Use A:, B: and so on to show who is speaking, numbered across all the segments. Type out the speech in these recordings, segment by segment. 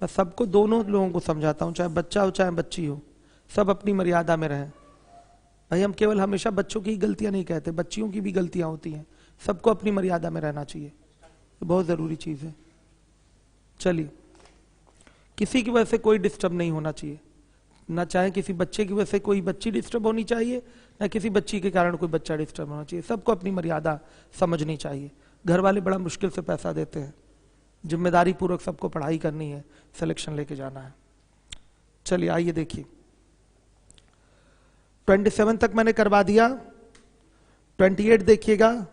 A: मैं सबको, दोनों लोगों को समझाता हूँ, चाहे बच्चा हो चाहे बच्ची हो, सब अपनी मर्यादा में रहें। भाई हम केवल हमेशा बच्चों की गलतियां नहीं कहते, बच्चियों की भी गलतियां होती हैं, सबको अपनी मर्यादा में रहना चाहिए, ये बहुत जरूरी चीज है। चलिए, किसी की वजह से कोई डिस्टर्ब नहीं होना चाहिए, ना चाहे किसी बच्चे की वजह से कोई बच्ची डिस्टर्ब होनी चाहिए, ना किसी बच्ची के कारण कोई बच्चा डिस्टर्ब होना चाहिए, सबको अपनी मर्यादा समझनी चाहिए। घर वाले बड़ा मुश्किल से पैसा देते हैं, जिम्मेदारी पूर्वक सबको पढ़ाई करनी है, सिलेक्शन लेके जाना है। चलिए आइए देखिए, 27 तक मैंने करवा दिया। 28 देखिएगा,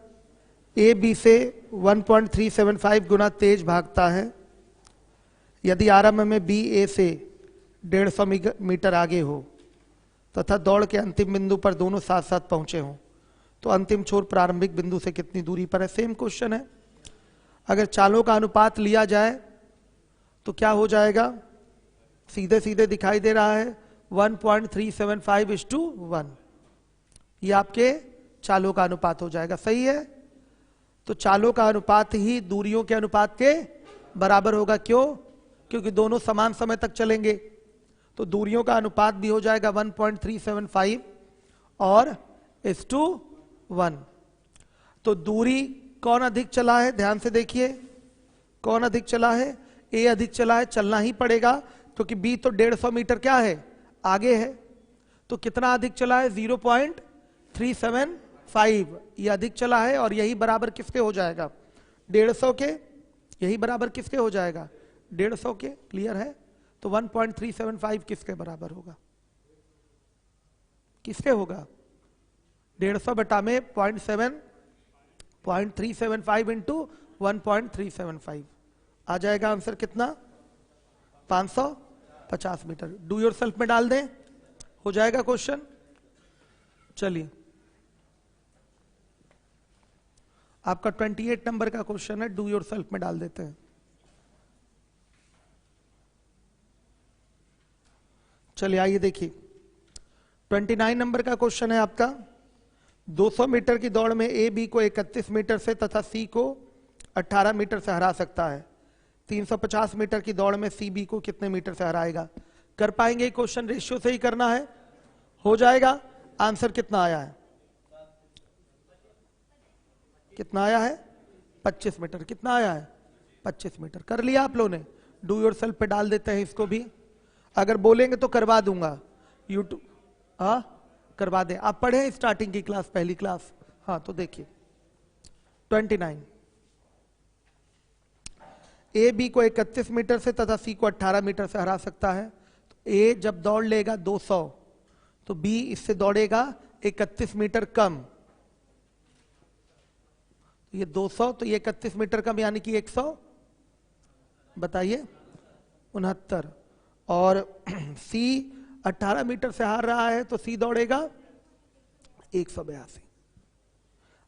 A: ए बी से 1.375 गुना तेज भागता है। यदि आरंभ में बी ए से 150 मीटर आगे हो तथा दौड़ के अंतिम बिंदु पर दोनों साथ साथ पहुंचे हों तो अंतिम छोर प्रारंभिक बिंदु से कितनी दूरी पर है। सेम क्वेश्चन है। अगर चालों का अनुपात लिया जाए तो क्या हो जाएगा, सीधे सीधे दिखाई दे रहा है 1.375:1। ये आपके चालों का अनुपात हो जाएगा, सही है। तो चालों का अनुपात ही दूरियों के अनुपात के बराबर होगा। क्यों? क्योंकि दोनों समान समय तक चलेंगे, तो दूरियों का अनुपात भी हो जाएगा 1.375 और 1:1। तो दूरी कौन अधिक चला है, ध्यान से देखिए, कौन अधिक चला है, ए अधिक चला है, चलना ही पड़ेगा क्योंकि बी तो 150 मीटर क्या है, आगे है। तो कितना अधिक चला है, 0.375, ये अधिक चला है और यही बराबर किसके हो जाएगा, 150 के। यही बराबर किसके हो जाएगा, 150 के। क्लियर है। तो 1.375 किसके बराबर होगा, किसके होगा, 150 बटा में 0.375 इंटू 1.375 आ जाएगा आंसर कितना, 550 मीटर। डू योर सेल्फ में डाल दें, हो जाएगा क्वेश्चन। चलिए, आपका 28 नंबर का क्वेश्चन है, डू योर सेल्फ में डाल देते हैं। चलिए आइए देखिए, 29 नंबर का क्वेश्चन है आपका। 200 मीटर की दौड़ में ए बी को 31 मीटर से तथा सी को 18 मीटर से हरा सकता है। 350 मीटर की दौड़ में सी बी को कितने मीटर से हराएगा। कर पाएंगे, क्वेश्चन रेशियो से ही करना है, हो जाएगा। आंसर कितना आया है, कितना आया है, 25 मीटर। कितना आया है, 25 मीटर। कर लिया आप लोगों ने। डू योर सेल्फ पे डाल देते हैं इसको भी, अगर बोलेंगे तो करवा दूंगा यूट्यूब। हाँ करवा दे, आप पढ़े स्टार्टिंग की क्लास, पहली क्लास। हाँ तो देखिए 29, ए बी को 31 मीटर से तथा सी को 18 मीटर से हरा सकता है। तो ए जब दौड़ लेगा 200 तो बी इससे दौड़ेगा 31 मीटर कम। ये 200 तो ये 31 मीटर कम, यानी कि 100, बताइए 69। और सी 18 मीटर से हार रहा है तो सी दौड़ेगा 182।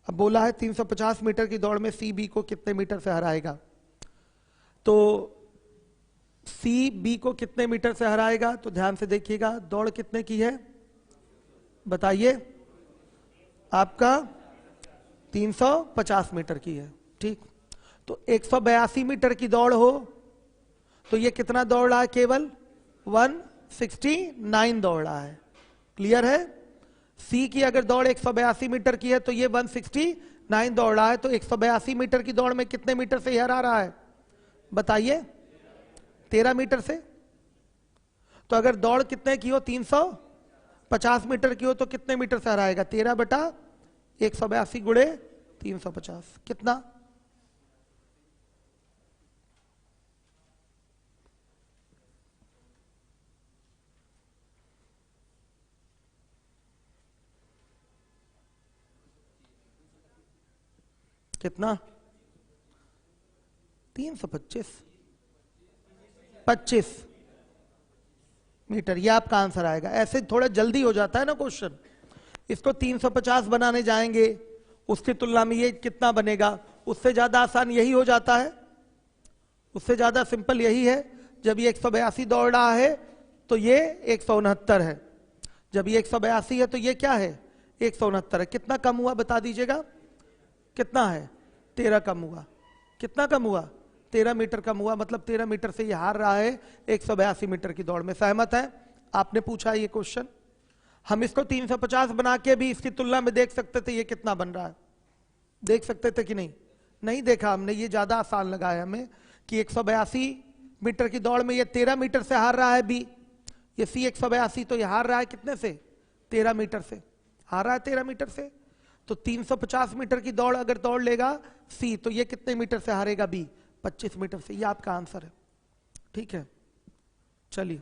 A: अब बोला है 350 मीटर की दौड़ में सी बी को कितने मीटर से हराएगा। तो सी बी को कितने मीटर से हराएगा, तो ध्यान से देखिएगा, दौड़ कितने की है बताइए, आपका 350 मीटर की है। ठीक, तो 182 मीटर की दौड़ हो तो ये कितना दौड़ रहा है, केवल 169 दौड़ रहा है। क्लियर है। सी की अगर दौड़ 182 मीटर की है तो ये 169 दौड़ रहा है। तो 182 मीटर की दौड़ में कितने मीटर से हरा रहा है बताइए, 13 मीटर से। तो अगर दौड़ कितने की हो, 350 मीटर की हो तो कितने मीटर से हराएगा, 13 बटा 182 गुणे 350, कितना, कितना, 325 मीटर, ये आपका आंसर आएगा। ऐसे थोड़ा जल्दी हो जाता है ना क्वेश्चन, इसको 350 बनाने जाएंगे, उसकी तुलना में ये कितना बनेगा, उससे ज्यादा आसान यही हो जाता है, उससे ज्यादा सिंपल यही है। जब ये 182 दौड़ रहा है तो ये 169 है, जब ये 182 है तो ये क्या है, 169 है। कितना कम हुआ बता दीजिएगा, कितना है, 13 कम हुआ। कितना कम हुआ, 13 मीटर कम हुआ, मतलब 13 मीटर से ये हार रहा है 182 मीटर की दौड़ में। सहमत है? आपने पूछा ये क्वेश्चन, हम इसको 350 बना के भी इसकी तुलना में देख सकते थे ये कितना बन रहा है, देख सकते थे कि नहीं? नहीं देखा हमने, ये ज्यादा आसान लगा है हमें कि 182 मीटर की दौड़ में ये 13 मीटर से हार रहा है बी, ये सी 182, तो ये हार रहा है कितने से? 13 मीटर से हार रहा है, 13 मीटर से। तो 350 मीटर की दौड़ अगर दौड़ लेगा सी, तो ये कितने मीटर से हारेगा बी? 25 मीटर से। ये आपका आंसर है, ठीक है। चलिए,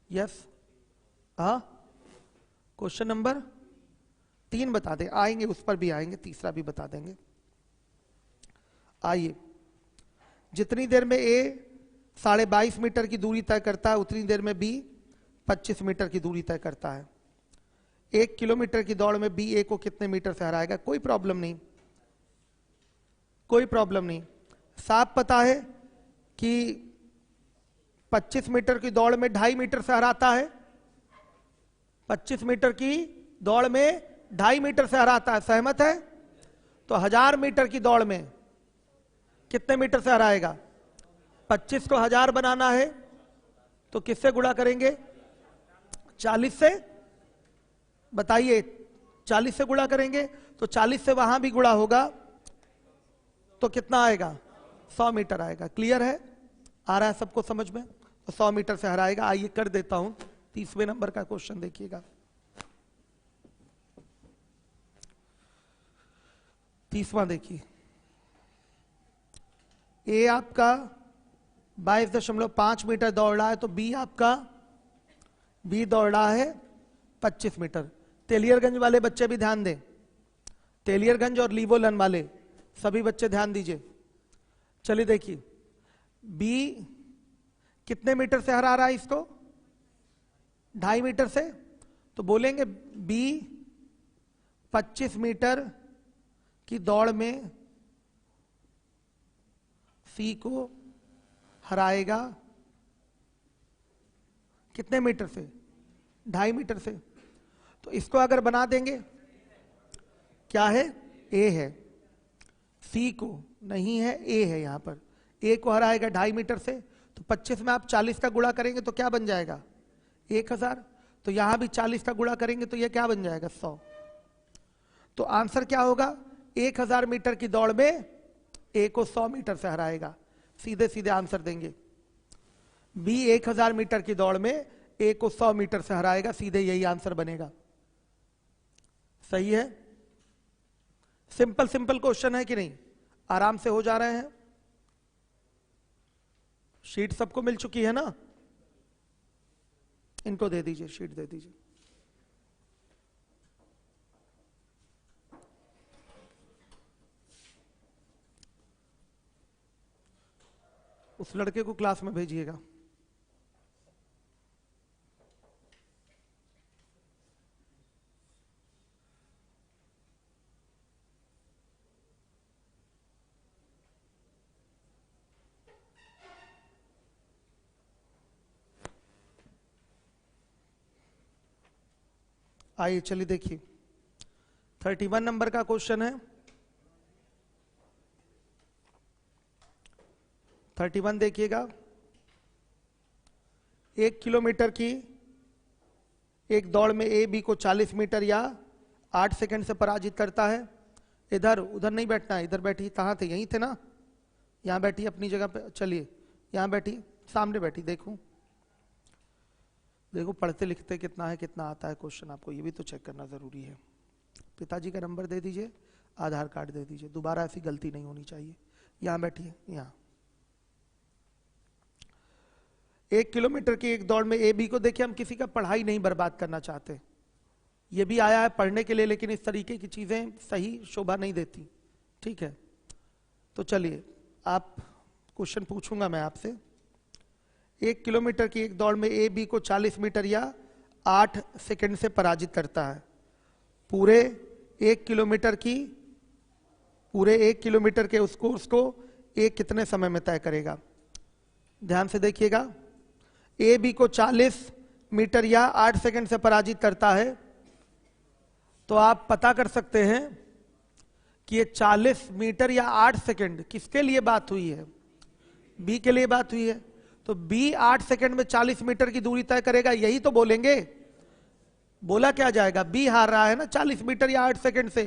A: यस, हाँ, क्वेश्चन नंबर 3 बता दें, आएंगे उस पर भी आएंगे, तीसरा भी बता देंगे। आइए, जितनी देर में ए 22.5 मीटर की दूरी तय करता है उतनी देर में बी 25 मीटर की दूरी तय करता है। 1 किलोमीटर की दौड़ में बी ए को कितने मीटर से हराएगा? कोई प्रॉब्लम नहीं, कोई प्रॉब्लम नहीं। साफ पता है कि 25 मीटर की दौड़ में 2.5 मीटर से हराता है, 25 मीटर की दौड़ में 2.5 मीटर से हराता है। सहमत है? तो 1000 मीटर की दौड़ में कितने मीटर से हराएगा? 25 को 1000 बनाना है तो किससे गुणा करेंगे? 40 से। बताइए, 40 से गुणा करेंगे तो 40 से वहां भी गुणा होगा तो कितना आएगा? 100 मीटर आएगा। क्लियर है? आ रहा है सबको समझ में? तो 100 मीटर से हराएगा। आइए कर देता हूं 30वें नंबर का क्वेश्चन, देखिएगा। 30वां देखिए, ए आपका 22.5 मीटर दौड़ रहा है तो बी आपका बी दौड़ रहा है 25 मीटर। तेलियरगंज वाले बच्चे भी ध्यान दें, तेलियरगंज और लीवोलन वाले सभी बच्चे ध्यान दीजिए। चलिए देखिए, बी कितने मीटर से हरा रहा है इसको? 2.5 मीटर से। तो बोलेंगे बी 25 मीटर की दौड़ में सी को हराएगा कितने मीटर से? 2.5 मीटर से। तो इसको अगर बना देंगे, क्या है? ए है, सी को नहीं है, ए है। यहां पर ए को हराएगा 2.5 मीटर से, तो 25 में आप 40 का गुणा करेंगे तो क्या बन जाएगा? 1000। तो यहां भी 40 का गुणा करेंगे तो यह क्या बन जाएगा? 100। तो आंसर क्या होगा? 1000 मीटर की दौड़ में ए को 100 मीटर से हराएगा। सीधे सीधे आंसर देंगे, बी 1000 मीटर की दौड़ में ए को 100 मीटर से हराएगा, सीधे यही आंसर बनेगा। सही है? सिंपल सिंपल क्वेश्चन है कि नहीं? आराम से हो जा रहे हैं। शीट सबको मिल चुकी है ना? इनको दे दीजिए, शीट दे दीजिए। उस लड़के को क्लास में भेजिएगा। आइए चलिए देखिए, 31 नंबर का क्वेश्चन है। 31 देखिएगा, 1 किलोमीटर की एक दौड़ में ए बी को 40 मीटर या 8 सेकंड से पराजित करता है। इधर उधर नहीं बैठना है, इधर बैठी। कहाँ थे? यहीं थे ना? यहाँ बैठी अपनी जगह पे। चलिए यहाँ बैठी, सामने बैठी। देखो देखो, पढ़ते लिखते कितना है, कितना आता है क्वेश्चन आपको, ये भी तो चेक करना जरूरी है। पिताजी का नंबर दे दीजिए, आधार कार्ड दे दीजिए, दोबारा ऐसी गलती नहीं होनी चाहिए। यहाँ बैठिए, यहाँ। 1 किलोमीटर की एक दौड़ में ए बी को, देखिए हम किसी का पढ़ाई नहीं बर्बाद करना चाहते, ये भी आया है पढ़ने के लिए, लेकिन इस तरीके की चीजें सही शोभा नहीं देती। ठीक है, तो चलिए आप क्वेश्चन पूछूंगा मैं आपसे। 1 किलोमीटर की एक दौड़ में ए बी को 40 मीटर या 8 सेकंड से पराजित करता है। पूरे 1 किलोमीटर के उस कोर्स को ए कितने समय में तय करेगा? ध्यान से देखिएगा, ए बी को 40 मीटर या 8 सेकंड से पराजित करता है, तो आप पता कर सकते हैं कि ये 40 मीटर या 8 सेकंड किसके लिए बात हुई है? बी के लिए बात हुई है, तो बी 8 सेकंड में 40 मीटर की दूरी तय करेगा, यही तो बोलेंगे। बोला क्या जाएगा, बी हार रहा है ना 40 मीटर या 8 सेकंड से,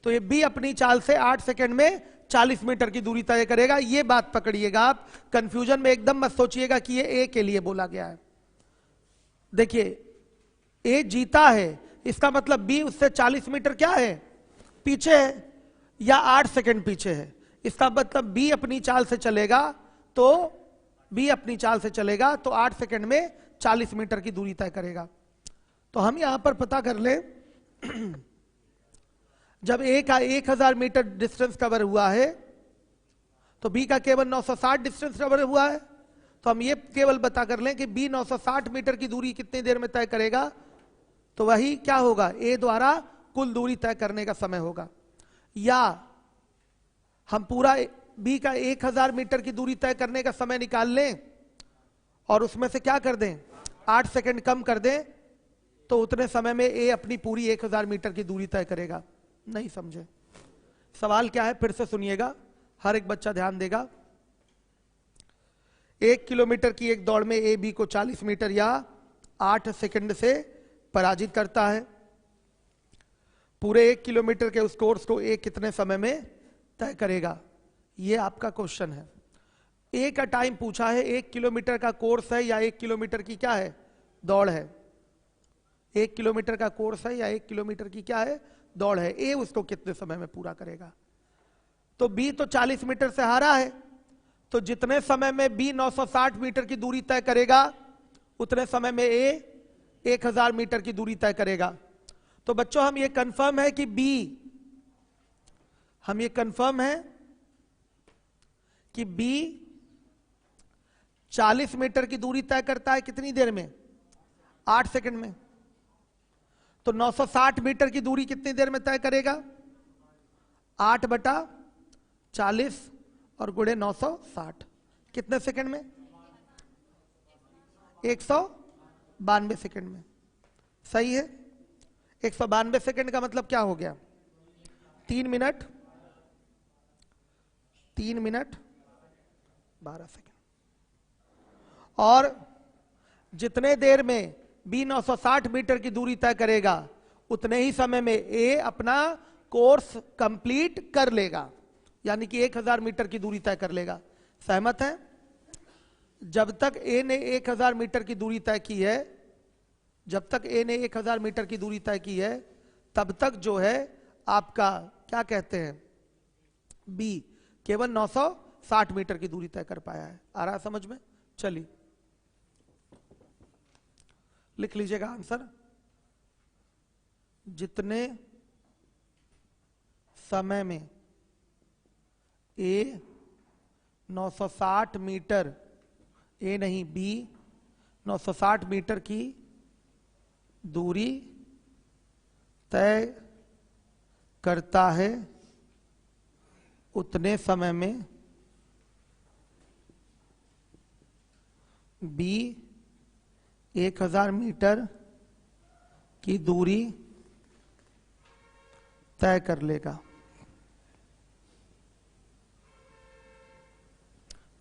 A: तो ये बी अपनी चाल से 8 सेकंड में 40 मीटर की दूरी तय करेगा। ये बात पकड़िएगा आप, कंफ्यूजन में एकदम मत सोचिएगा कि ये ए के लिए बोला गया है। देखिए ए जीता है, इसका मतलब बी उससे 40 मीटर क्या है, पीछे है, या 8 सेकंड पीछे है। इसका मतलब बी अपनी चाल से चलेगा तो 8 सेकंड में 40 मीटर की दूरी तय करेगा। तो हम यहां पर पता कर लें, जब ए का 1000 मीटर डिस्टेंस कवर हुआ है तो बी का केवल 960 डिस्टेंस कवर हुआ है। तो हम ये केवल पता कर लें कि बी 960 मीटर की दूरी कितनी देर में तय करेगा, तो वही क्या होगा, ए द्वारा कुल दूरी तय करने का समय होगा। या हम पूरा बी का 1000 मीटर की दूरी तय करने का समय निकाल लें और उसमें से क्या कर दें, 8 सेकंड कम कर दें, तो उतने समय में ए अपनी पूरी 1000 मीटर की दूरी तय करेगा। नहीं समझे सवाल क्या है, फिर से सुनिएगा, हर एक बच्चा ध्यान देगा। 1 किलोमीटर की एक दौड़ में ए बी को 40 मीटर या 8 सेकंड से पराजित करता है। पूरे 1 किलोमीटर के उस कोर्स को ए कितने समय में तय करेगा, ये आपका क्वेश्चन है। ए का टाइम पूछा है, 1 किलोमीटर का कोर्स है या 1 किलोमीटर की क्या है, दौड़ है। 1 किलोमीटर का कोर्स है या 1 किलोमीटर की क्या है, दौड़ है। ए उसको कितने समय में पूरा करेगा। तो बी तो 40 मीटर से हारा है, तो जितने समय में बी 960 मीटर की दूरी तय करेगा उतने समय में ए 1000 मीटर की दूरी तय करेगा। तो बच्चों हम ये कंफर्म है कि बी 40 मीटर की दूरी तय करता है कितनी देर में, 8 सेकंड में। तो 960 मीटर की दूरी कितनी देर में तय करेगा, 8/40 और गुणे 960 कितने सेकंड में, 192 सेकंड में। सही है, 192 सेकंड का मतलब क्या हो गया, 3 मिनट 12 सेकंड। और जितने देर में बी 960 मीटर की दूरी तय करेगा उतने ही समय में ए अपना कोर्स कंप्लीट कर लेगा, यानी कि 1000 मीटर की दूरी तय कर लेगा। सहमत है। जब तक ए ने 1000 मीटर की दूरी तय की है, तब तक जो है आपका क्या कहते हैं, बी केवल 960 मीटर की दूरी तय कर पाया है। आ रहा है समझ में। चलिए लिख लीजिएगा आंसर, जितने समय में ए 960 मीटर, ए नहीं बी 960 मीटर की दूरी तय करता है उतने समय में बी 1000 मीटर की दूरी तय कर लेगा।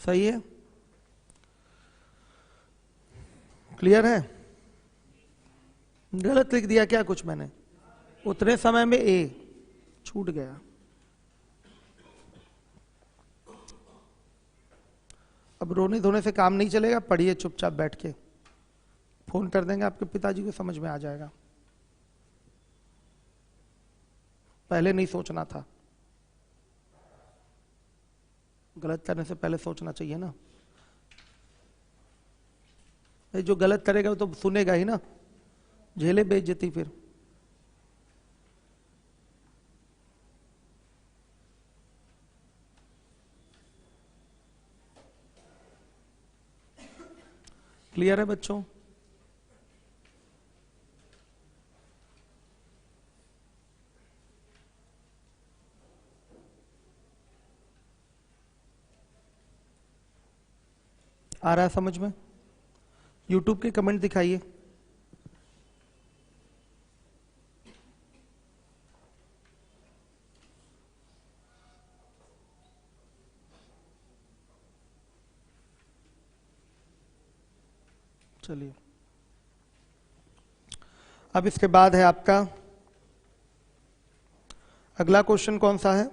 A: सही है, क्लियर है। गलत लिख दिया क्या कुछ मैंने, उतने समय में ए छूट गया। अब रोने धोने से काम नहीं चलेगा, पढ़िए चुपचाप बैठ के, फोन कर देंगे आपके पिताजी को, समझ में आ जाएगा। पहले नहीं सोचना था, गलत करने से पहले सोचना चाहिए ना। जो गलत करेगा वो तो सुनेगा ही ना, झेले बेइज्जती फिर। क्लियर है बच्चों। आ रहा है समझ में। YouTube के कमेंट दिखाइए। चलिए, अब इसके बाद है आपका अगला क्वेश्चन कौन सा है?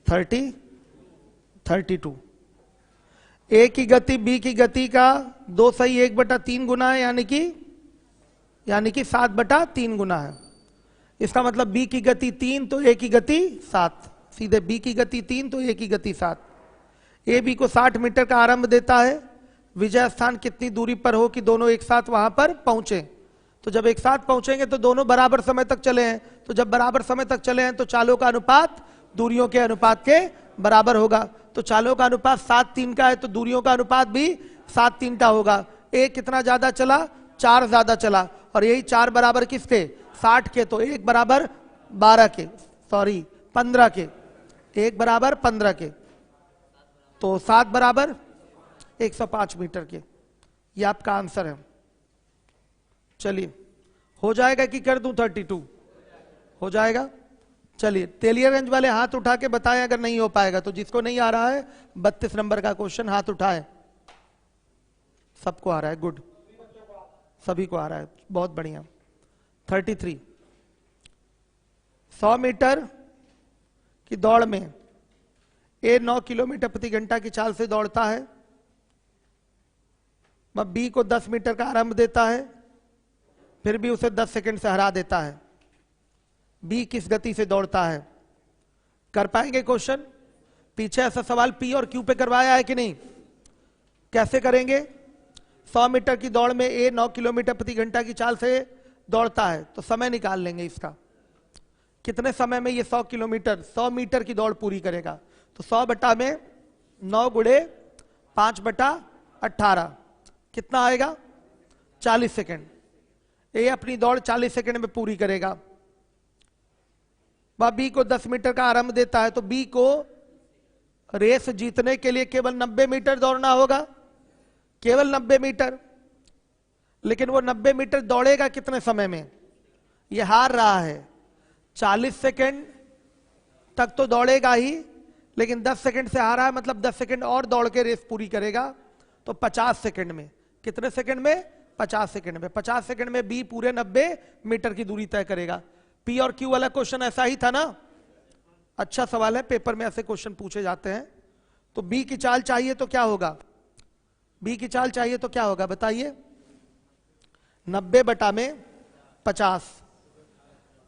A: 32। ए की गति बी की गति का 2/1/3 गुना है, यानी कि 7/3 गुना है। इसका मतलब बी की गति 3 तो ए की गति 7। सीधे बी की गति 3 तो ए की गति 7। ए बी को 60 मीटर का आरंभ देता है। विजय स्थान कितनी दूरी पर हो कि दोनों एक साथ वहां पर पहुंचे? तो जब एक साथ पहुंचेंगे तो दोनों बराबर समय तक चले हैं, तो जब बराबर समय तक चले हैं तो चालों का अनुपात दूरियों के अनुपात के बराबर होगा। तो चालों का अनुपात 7:3 का है, तो दूरियों का अनुपात भी 7:3 का होगा। ए कितना ज्यादा चला? 4 ज्यादा चला, और यही 4 बराबर किसके? 60 के। तो 1 बराबर 12 के, सॉरी 15 के, 1 बराबर 15 के, तो 7 बराबर 105 मीटर के। ये आपका आंसर है। चलिए, हो जाएगा कि कर दूं? 32 हो जाएगा। चलिए, तेलियागंज वाले हाथ उठा के बताएं अगर नहीं हो पाएगा तो। जिसको नहीं आ रहा है 32 नंबर का क्वेश्चन हाथ उठाए। सबको आ रहा है, गुड, सभी को आ रहा है, बहुत बढ़िया। 33, 100 मीटर की दौड़ में ए 9 किलोमीटर प्रति घंटा की चाल से दौड़ता है। वह बी को 10 मीटर का आरंभ देता है, फिर भी उसे 10 सेकंड से हरा देता है। बी किस गति से दौड़ता है? कर पाएंगे क्वेश्चन? पीछे ऐसा सवाल पी और क्यू पे करवाया है कि नहीं? कैसे करेंगे? 100 मीटर की दौड़ में ए 9 किलोमीटर प्रति घंटा की चाल से दौड़ता है, तो समय निकाल लेंगे इसका। कितने समय में ये 100 मीटर की दौड़ पूरी करेगा? तो 100 बटा में 9 गुणे 5/18 कितना आएगा? 40 सेकंड। ये अपनी दौड़ 40 सेकंड में पूरी करेगा। वह बी को 10 मीटर का आरंभ देता है, तो बी को रेस जीतने के लिए केवल 90 मीटर दौड़ना होगा, केवल 90 मीटर। लेकिन वो 90 मीटर दौड़ेगा कितने समय में? ये हार रहा है। 40 सेकंड तक तो दौड़ेगा ही, लेकिन 10 सेकंड से हारा है, मतलब 10 सेकंड और दौड़ के रेस पूरी करेगा। तो 50 सेकंड में। कितने सेकंड में? 50 सेकंड में। 50 सेकंड में बी पूरे 90 मीटर की दूरी तय करेगा। पी और क्यू वाला क्वेश्चन ऐसा ही था ना? अच्छा सवाल है, पेपर में ऐसे क्वेश्चन पूछे जाते हैं। तो बी की चाल चाहिए तो क्या होगा? बी की चाल चाहिए तो क्या होगा बताइए? 90 बटा में 50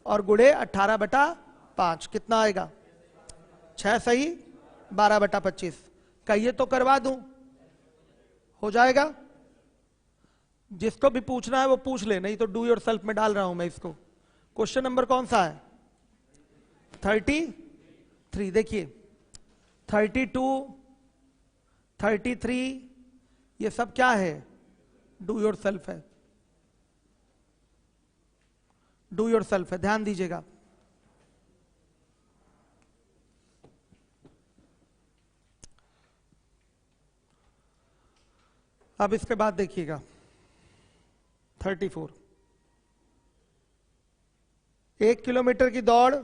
A: और गुणे 18/5 कितना आएगा? 6 सही 12/25। कहिए तो करवा दूं, हो जाएगा। जिसको भी पूछना है वो पूछ ले, नहीं तो डू योर सेल्फ में डाल रहा हूं मैं इसको। क्वेश्चन नंबर कौन सा है? 33। देखिए 32, 33 ये सब क्या है? डू योर सेल्फ है, डू योर सेल्फ है, ध्यान दीजिएगा। अब इसके बाद देखिएगा 34, 1 किलोमीटर की दौड़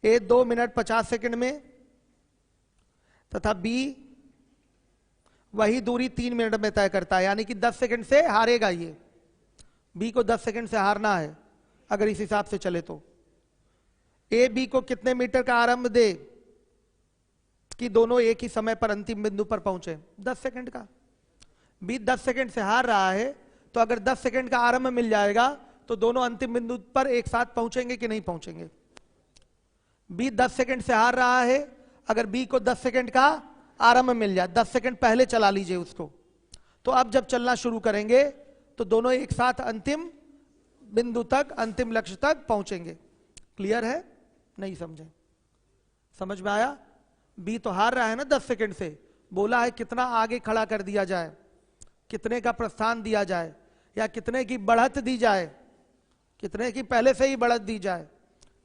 A: ए 2 मिनट 50 सेकंड में तथा बी वही दूरी 3 मिनट में तय करता है, यानी कि 10 सेकंड से हारेगा ये। बी को 10 सेकंड से हारना है अगर इस हिसाब से चले तो। ए बी को कितने मीटर का आरंभ दे कि दोनों एक ही समय पर अंतिम बिंदु पर पहुंचे? 10 सेकंड का। बी 10 सेकंड से हार रहा है, तो अगर 10 सेकंड का आरंभ मिल जाएगा तो दोनों अंतिम बिंदु पर एक साथ पहुंचेंगे कि नहीं पहुंचेंगे? बी 10 सेकंड से हार रहा है, अगर बी को 10 सेकंड का आरंभ मिल जाए, 10 सेकंड पहले चला लीजिए उसको, तो अब जब चलना शुरू करेंगे तो दोनों एक साथ अंतिम बिंदु तक, अंतिम लक्ष्य तक पहुंचेंगे। क्लियर है? नहीं समझे? समझ में आया? बी तो हार रहा है ना 10 सेकंड से, बोला है कितना आगे खड़ा कर दिया जाए, कितने का प्रस्थान दिया जाए, या कितने की बढ़त दी जाए, कितने की पहले से ही बढ़त दी जाए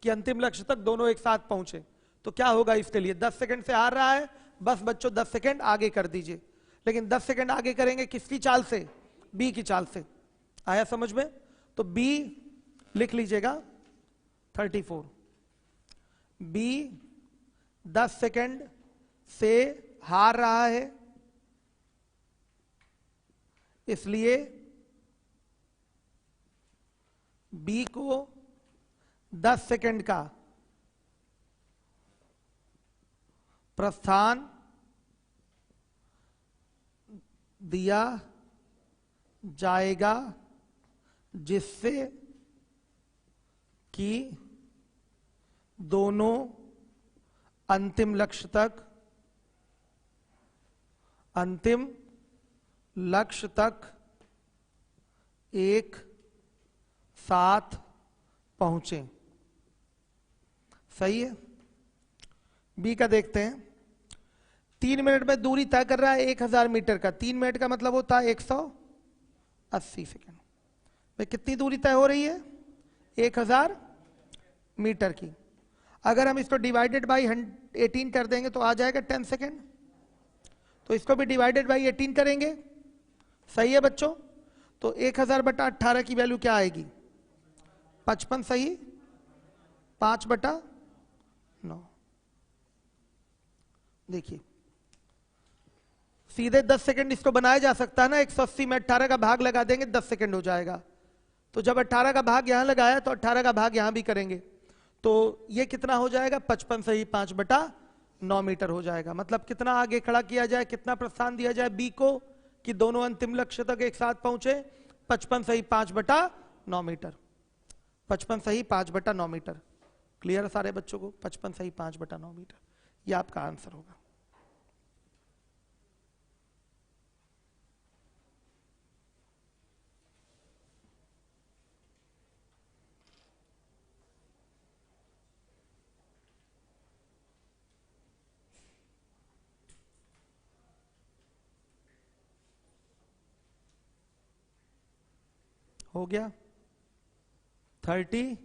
A: कि अंतिम लक्ष्य तक दोनों एक साथ पहुंचे। तो क्या होगा इसके लिए? 10 सेकंड से हार रहा है, बस बच्चों 10 सेकंड आगे कर दीजिए। लेकिन 10 सेकंड आगे करेंगे किसकी चाल से? बी की चाल से। आया समझ में? तो बी लिख लीजिएगा 34। बी 10 सेकंड से हार रहा है, इसलिए बी को 10 सेकंड का प्रस्थान दिया जाएगा, जिससे कि दोनों अंतिम लक्ष्य तक एक साथ पहुंचे। सही है। बी का देखते हैं। 3 मिनट में दूरी तय कर रहा है 1000 मीटर का। 3 मिनट का मतलब होता है 180 सेकंड। भाई कितनी दूरी तय हो रही है? 1000 मीटर की। अगर हम इसको डिवाइडेड बाई 18 कर देंगे तो आ जाएगा 10 सेकंड। तो इसको भी डिवाइडेड बाई 18 करेंगे। सही है बच्चों। तो 1000/18 की वैल्यू क्या आएगी? 55। सही। 5/9। देखिए सीधे 10 सेकंड इसको बनाया जा सकता है ना। 180 में 18 का भाग लगा देंगे 10 सेकंड हो जाएगा। तो जब 18 का भाग यहां लगाया तो 18 का भाग यहां भी करेंगे तो ये कितना हो जाएगा? 55 सही 5/9 मीटर हो जाएगा। मतलब कितना आगे खड़ा किया जाए, कितना प्रस्थान दिया जाए बी को कि दोनों अंतिम लक्ष्य तक एक साथ पहुंचे? 55 सही 5/9 मीटर। 55 सही 5/9 मीटर। क्लियर है सारे बच्चों को? 55 सही 5/9 मीटर ये आपका आंसर होगा। हो गया। 35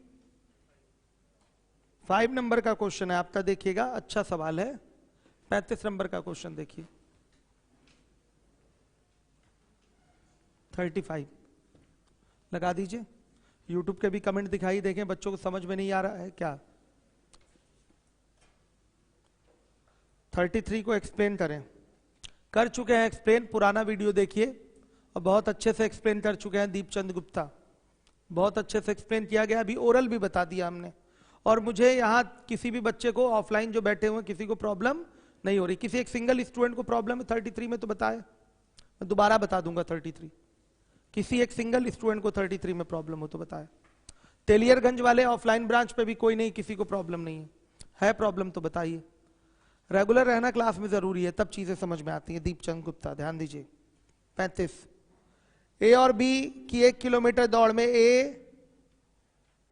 A: नंबर का क्वेश्चन है आपका। देखिएगा अच्छा सवाल है। 35 नंबर का क्वेश्चन देखिए। 35 लगा दीजिए। यूट्यूब के भी कमेंट दिखाई देखें, बच्चों को समझ में नहीं आ रहा है क्या? 33 को एक्सप्लेन करें। कर चुके हैं एक्सप्लेन, पुराना वीडियो देखिए और बहुत अच्छे से एक्सप्लेन कर चुके हैं दीपचंद गुप्ता। बहुत अच्छे से एक्सप्लेन किया गया। अभी ओरल भी बता दिया हमने। और मुझे यहाँ किसी भी बच्चे को ऑफलाइन जो बैठे हुए किसी को प्रॉब्लम नहीं हो रही। किसी एक सिंगल स्टूडेंट को प्रॉब्लम है 33 में तो बताए, मैं दोबारा बता दूंगा 33। किसी एक सिंगल स्टूडेंट को 33 में प्रॉब्लम हो तो बताए। तेलियरगंज वाले ऑफलाइन ब्रांच पे भी कोई नहीं, किसी को प्रॉब्लम नहीं है प्रॉब्लम तो बताइए। रेगुलर रहना क्लास में जरूरी है, तब चीजें समझ में आती हैं। दीपचंद गुप्ता ध्यान दीजिए। 35 ए और बी की 1 किलोमीटर दौड़ में ए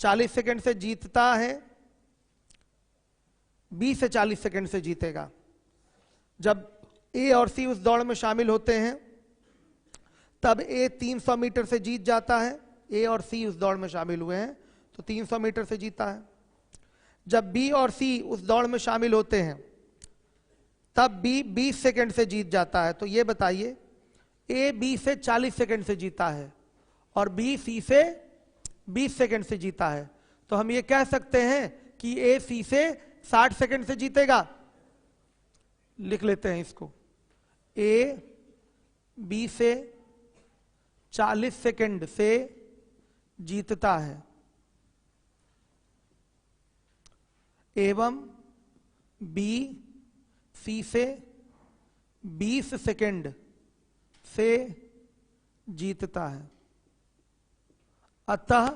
A: 40 सेकंड से जीतता है, बी से 40 सेकंड से जीतेगा। जब ए और सी उस दौड़ में शामिल होते हैं तब ए 300 मीटर से जीत जाता है। ए और सी उस दौड़ में शामिल हुए हैं तो 300 मीटर से जीता है। जब बी और सी उस दौड़ में शामिल होते हैं तब बी 20 सेकंड से जीत जाता है। तो ये बताइए ए बी से 40 सेकंड से जीता है और बी सी से 20 सेकंड से जीता है। तो हम ये कह सकते हैं कि ए सी से 60 सेकंड से जीतेगा। लिख लेते हैं इसको। ए बी से 40 सेकंड से जीतता है एवं बी सी से 20 सेकंड से जीतता है। अतः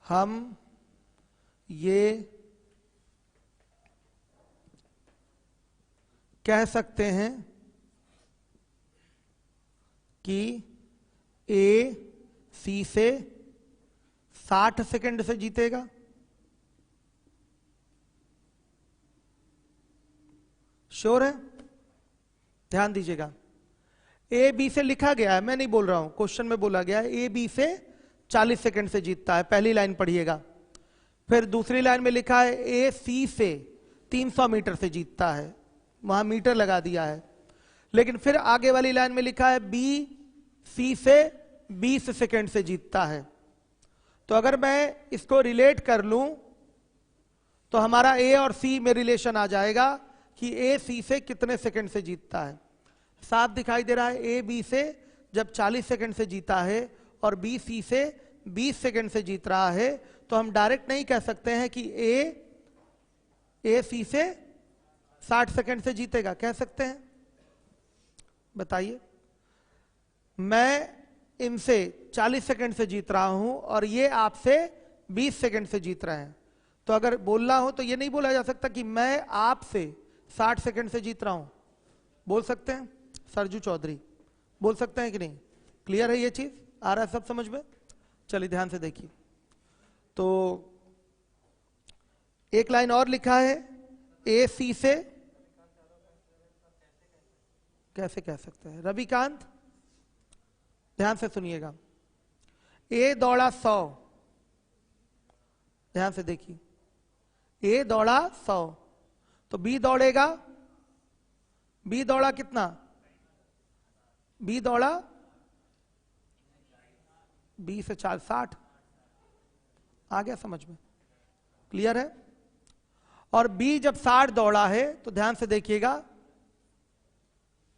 A: हम ये कह सकते हैं कि ए सी से 60 सेकंड से जीतेगा। श्योर है? ध्यान दीजिएगा। ए बी से लिखा गया है, मैं नहीं बोल रहा हूं, क्वेश्चन में बोला गया है ए बी से 40 सेकंड से जीतता है। पहली लाइन पढ़िएगा। फिर दूसरी लाइन में लिखा है ए सी से 300 मीटर से जीतता है, वहां मीटर लगा दिया है। लेकिन फिर आगे वाली लाइन में लिखा है बी सी से 20 सेकंड से जीतता है। तो अगर मैं इसको रिलेट कर लूं तो हमारा ए और सी में रिलेशन आ जाएगा कि ए सी से कितने सेकंड से जीतता है। साफ दिखाई दे रहा है, ए बी से जब 40 सेकंड से जीता है और बी सी से 20 सेकंड से जीत रहा है, तो हम डायरेक्ट नहीं कह सकते हैं कि ए सी से 60 सेकंड से जीतेगा। कह सकते हैं? बताइए। मैं इनसे 40 सेकंड से जीत रहा हूं और ये आपसे 20 सेकंड से जीत रहे हैं, तो अगर बोलना हो तो ये नहीं बोला जा सकता कि मैं आपसे 60 सेकंड से जीत रहा हूं। बोल सकते हैं? सरजू चौधरी बोल सकते हैं कि नहीं? क्लियर है ये चीज? आ रहा है सब समझ में? चलिए ध्यान से देखिए। तो एक लाइन और लिखा है, ए सी से कैसे कह सकते हैं? रविकांत ध्यान से सुनिएगा। ए दौड़ा 100, ध्यान से देखिए, ए दौड़ा 100, तो बी दौड़ेगा, बी दौड़ा कितना? बी दौड़ा 20 से 40, 60। आ गया समझ में? क्लियर है? और बी जब 60 दौड़ा है तो ध्यान से देखिएगा,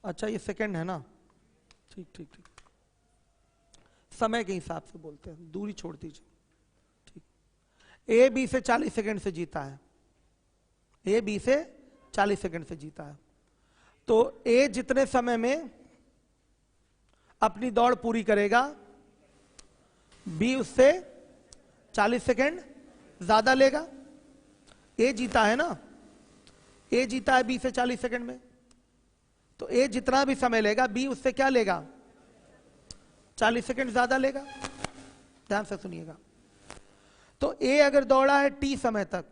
A: अच्छा ये सेकंड है ना, ठीक ठीक ठीक, समय के हिसाब से बोलते हैं, दूरी छोड़ दीजिए। ठीक, ए बी से 40 सेकंड से जीता है, ए बी से 40 सेकंड से जीता है, तो ए जितने समय में अपनी दौड़ पूरी करेगा, बी उससे 40 सेकंड ज्यादा लेगा। ए जीता है ना, ए जीता है बी से 40 सेकंड में, तो ए जितना भी समय लेगा बी उससे क्या लेगा? 40 सेकंड ज्यादा लेगा। ध्यान से सुनिएगा। तो ए अगर दौड़ा है टी समय तक,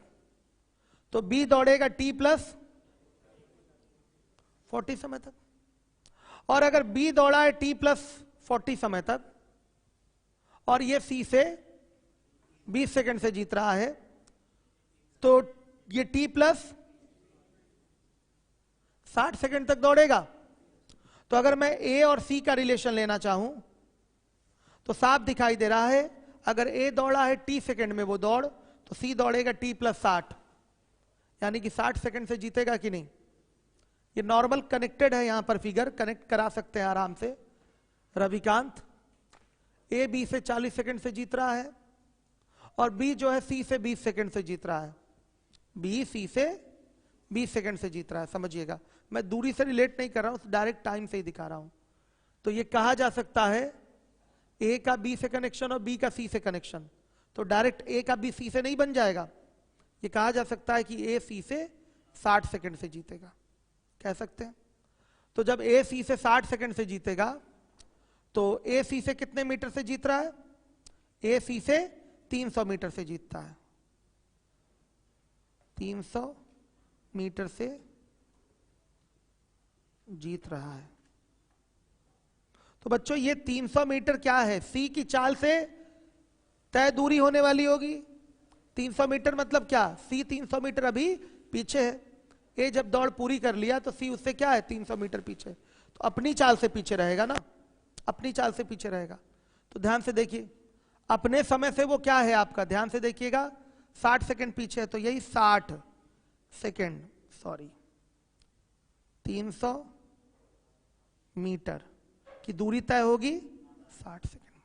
A: तो बी दौड़ेगा टी प्लस 40 समय तक। और अगर बी दौड़ा है टी प्लस 40 समय तक और ये सी से 20 सेकंड से जीत रहा है, तो ये टी प्लस 60 सेकंड तक दौड़ेगा। तो अगर मैं ए और सी का रिलेशन लेना चाहूं तो साफ दिखाई दे रहा है, अगर ए दौड़ा है टी सेकंड में वो दौड़, तो सी दौड़ेगा टी प्लस 60, यानी कि 60 सेकंड से जीतेगा कि नहीं? ये नॉर्मल कनेक्टेड है, यहां पर फिगर कनेक्ट करा सकते हैं आराम से। रविकांत ए बी से 40 सेकंड से जीत रहा है और बी जो है सी से 20 सेकंड से जीत रहा है, बी सी से 20 सेकंड से जीत रहा है। समझिएगा, मैं दूरी से रिलेट नहीं कर रहा हूं, डायरेक्ट टाइम से ही दिखा रहा हूं। तो ये कहा जा सकता है ए का बी से कनेक्शन और बी का सी से कनेक्शन, तो डायरेक्ट ए का बी सी से नहीं बन जाएगा। ये कहा जा सकता है कि ए सी से 60 सेकंड से जीतेगा, कह सकते हैं। तो जब ए सी से 60 सेकंड से जीतेगा, तो ए सी से कितने मीटर से जीत रहा है? ए सी से 300 मीटर से जीतता है, 300 मीटर से जीत रहा है। तो बच्चों ये 300 मीटर क्या है? सी की चाल से तय दूरी होने वाली होगी। 300 मीटर मतलब क्या? सी 300 मीटर अभी पीछे है, ए जब दौड़ पूरी कर लिया तो सी उससे क्या है? 300 मीटर पीछे, तो अपनी चाल से पीछे रहेगा ना, अपनी चाल से पीछे रहेगा। तो ध्यान से देखिए, अपने समय से वो क्या है आपका? ध्यान से देखिएगा, 60 सेकंड पीछे है, तो यही 60 सेकंड, सॉरी 300 मीटर की दूरी तय होगी 60 सेकंड में।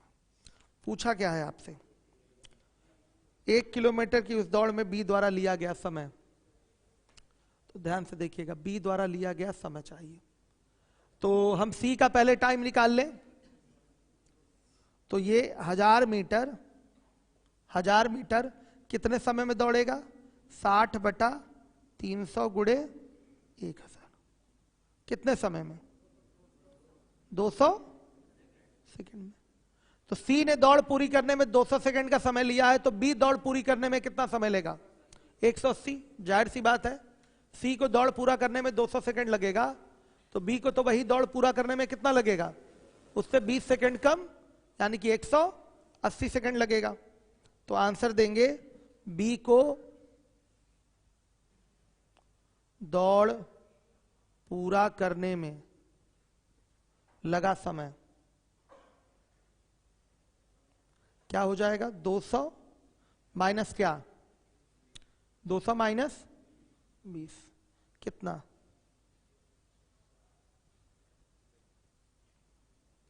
A: पूछा क्या है आपसे? 1 किलोमीटर की उस दौड़ में बी द्वारा लिया गया समय, तो ध्यान से देखिएगा, बी द्वारा लिया गया समय चाहिए। तो हम सी का पहले टाइम निकाल लें, तो ये 1000 मीटर कितने समय में दौड़ेगा? 60 बटा 300 गुणे 1000, कितने समय में? 200 सेकंड में। तो सी ने दौड़ पूरी करने में 200 सेकंड का समय लिया है, तो बी दौड़ पूरी करने में कितना समय लेगा? 180। जाहिर सी बात है, सी को दौड़ पूरा करने में 200 सेकंड लगेगा, तो बी को तो वही दौड़ पूरा करने में कितना लगेगा? उससे 20 सेकंड कम, यानी कि 180 सेकंड लगेगा। तो आंसर देंगे बी को दौड़ पूरा करने में लगा समय क्या हो जाएगा? 200 माइनस क्या? 200 माइनस 20 कितना?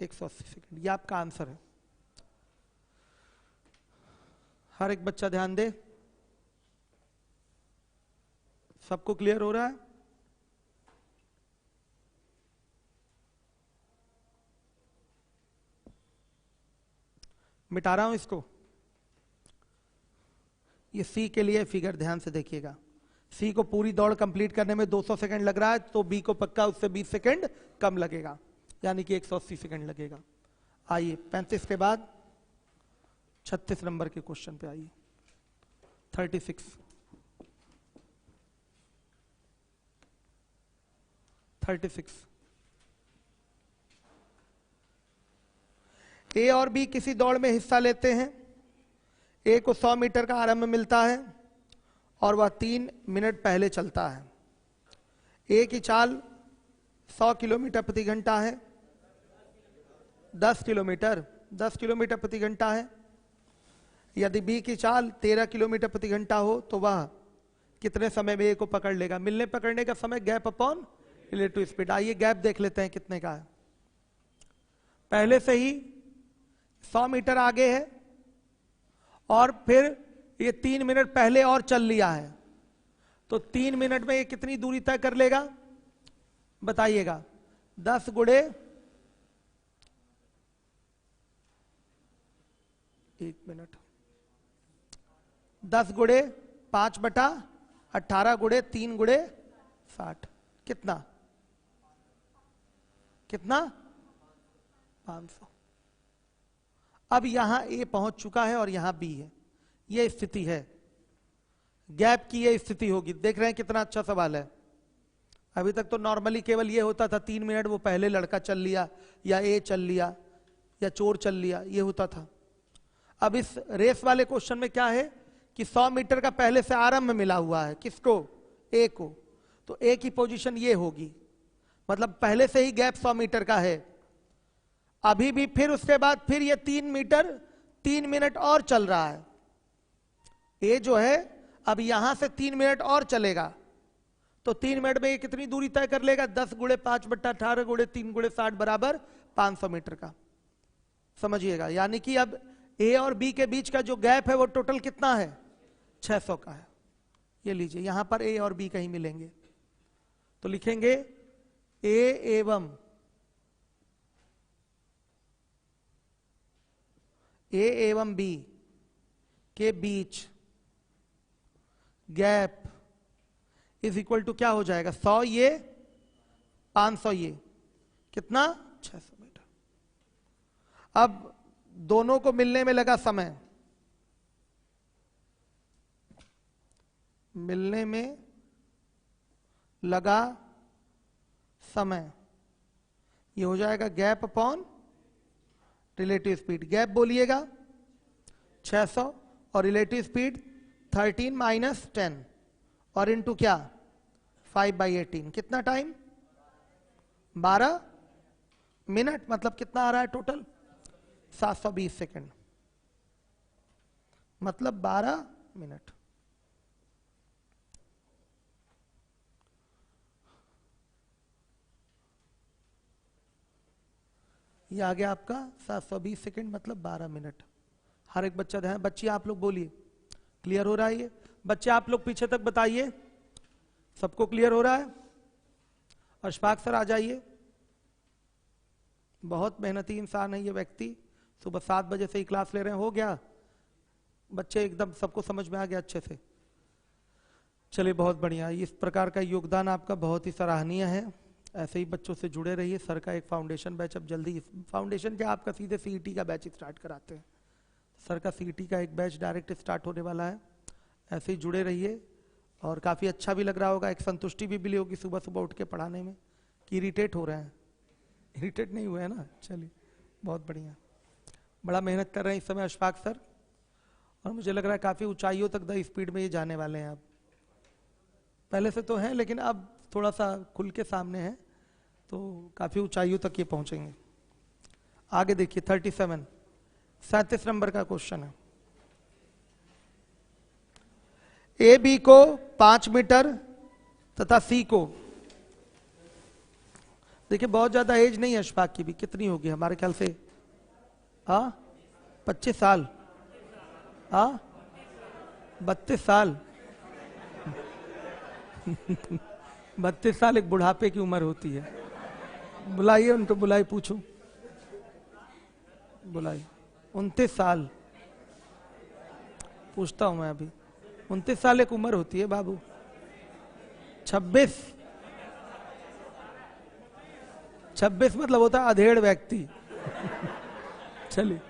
A: 180 सेकंड, ये आपका आंसर है। हर एक बच्चा ध्यान दे। सबको क्लियर हो रहा है? मिटा रहा हूं इसको। ये सी के लिए फिगर ध्यान से देखिएगा। सी को पूरी दौड़ कंप्लीट करने में 200 सेकंड लग रहा है, तो बी को पक्का उससे 20 सेकंड कम लगेगा, यानी कि 180 सेकंड लगेगा। आइए 35 के बाद 36 नंबर के क्वेश्चन पे आइए। 36 ए और बी किसी दौड़ में हिस्सा लेते हैं। ए को 100 मीटर का आरंभ मिलता है और वह 3 मिनट पहले चलता है। ए की चाल 100 किलोमीटर प्रति घंटा है। 10 किलोमीटर प्रति घंटा है। यदि बी की चाल 13 किलोमीटर प्रति घंटा हो तो वह कितने समय में ए को पकड़ लेगा? मिलने पकड़ने का समय गैप अपॉन रिलेटिव स्पीड। आइए गैप देख लेते हैं कितने का है। पहले से ही 100 मीटर आगे है और फिर ये 3 मिनट पहले और चल लिया है, तो 3 मिनट में ये कितनी दूरी तय कर लेगा बताइएगा? 10 गुणे 1 मिनट, 10 गुणे 5/18 गुणे 3 गुणे 60, कितना 500। अब यहां ए पहुंच चुका है और यहां बी है, ये स्थिति है। गैप की ये स्थिति होगी। देख रहे हैं कितना अच्छा सवाल है। अभी तक तो नॉर्मली केवल ये होता था 3 मिनट वो पहले लड़का चल लिया, या ए चल लिया, या चोर चल लिया, ये होता था। अब इस रेस वाले क्वेश्चन में क्या है कि 100 मीटर का पहले से आरंभ मिला हुआ है। किसको? ए को। तो ए की पोजीशन ये होगी, मतलब पहले से ही गैप 100 मीटर का है। अभी भी फिर उसके बाद फिर ये 3 मिनट और चल रहा है। ए जो है अब यहां से 3 मिनट और चलेगा, तो 3 मिनट में ये कितनी दूरी तय कर लेगा? 10 गुणे 5/18 गुणे 3 गुणे 60 बराबर 500 मीटर का। समझिएगा, यानी कि अब ए और बी के बीच का जो गैप है वो टोटल कितना है? 600 का है। ये लीजिए, यहां पर ए और बी कहीं मिलेंगे तो लिखेंगे ए एवं बी के बीच गैप इज इक्वल टू क्या हो जाएगा? 100 ये 500 ये, कितना? 600 मीटर। अब दोनों को मिलने में लगा समय, मिलने में लगा समय, ये हो जाएगा gap upon relative speed. Gap बोलिएगा 600 और रिलेटिव स्पीड 13 - 10 और इनटू क्या? 5/18। कितना टाइम? 12 मिनट। मतलब कितना आ रहा है टोटल? 720 सेकंड, मतलब 12 मिनट। ये आ गया आपका 720 सेकंड, मतलब 12 मिनट। हर एक बच्चा ध्यान, बच्ची आप लोग बोलिए क्लियर हो रहा है ये? बच्चे आप लोग पीछे तक बताइए, सबको क्लियर हो रहा है? अशफाक सर आ जाइए। बहुत मेहनती इंसान है ये व्यक्ति, सुबह 7 बजे से ही क्लास ले रहे हैं। हो गया बच्चे, एकदम सबको समझ में आ गया अच्छे से? चलिए बहुत बढ़िया। इस प्रकार का योगदान आपका बहुत ही सराहनीय है। ऐसे ही बच्चों से जुड़े रहिए। सर का एक फाउंडेशन बैच अब जल्दी, फाउंडेशन क्या आपका सीधे सीईटी का बैच स्टार्ट कराते हैं। सर का सीईटी का एक बैच डायरेक्ट स्टार्ट होने वाला है। ऐसे ही जुड़े रहिए और काफ़ी अच्छा भी लग रहा होगा, एक संतुष्टि भी मिली होगी सुबह सुबह उठ के पढ़ाने में। कि इरिटेट हो रहे हैं? इरिटेट नहीं हुए हैं ना? चलिए बहुत बढ़िया। बड़ा मेहनत कर रहे हैं इस समय अशफाक सर, और मुझे लग रहा है काफ़ी ऊंचाइयों तक द स्पीड में ये जाने वाले हैं। अब पहले से तो हैं लेकिन अब थोड़ा सा खुल के सामने है, तो काफ़ी ऊंचाइयों तक ये पहुंचेंगे। आगे देखिए 37 नंबर का क्वेश्चन है। ए बी को 5 मीटर तथा सी को देखिए बहुत ज्यादा एज नहीं है अशफाक की भी, कितनी होगी हमारे ख्याल से? 25 साल? 32 साल? 32 साल एक बुढ़ापे की उम्र होती है। बुलाइए उनको, बुलाइए, पूछो, बुलाइए। 29 साल पूछता हूं मैं अभी। 29 साल एक उम्र होती है बाबू। 26 मतलब होता है अधेड़ व्यक्ति। चलिए,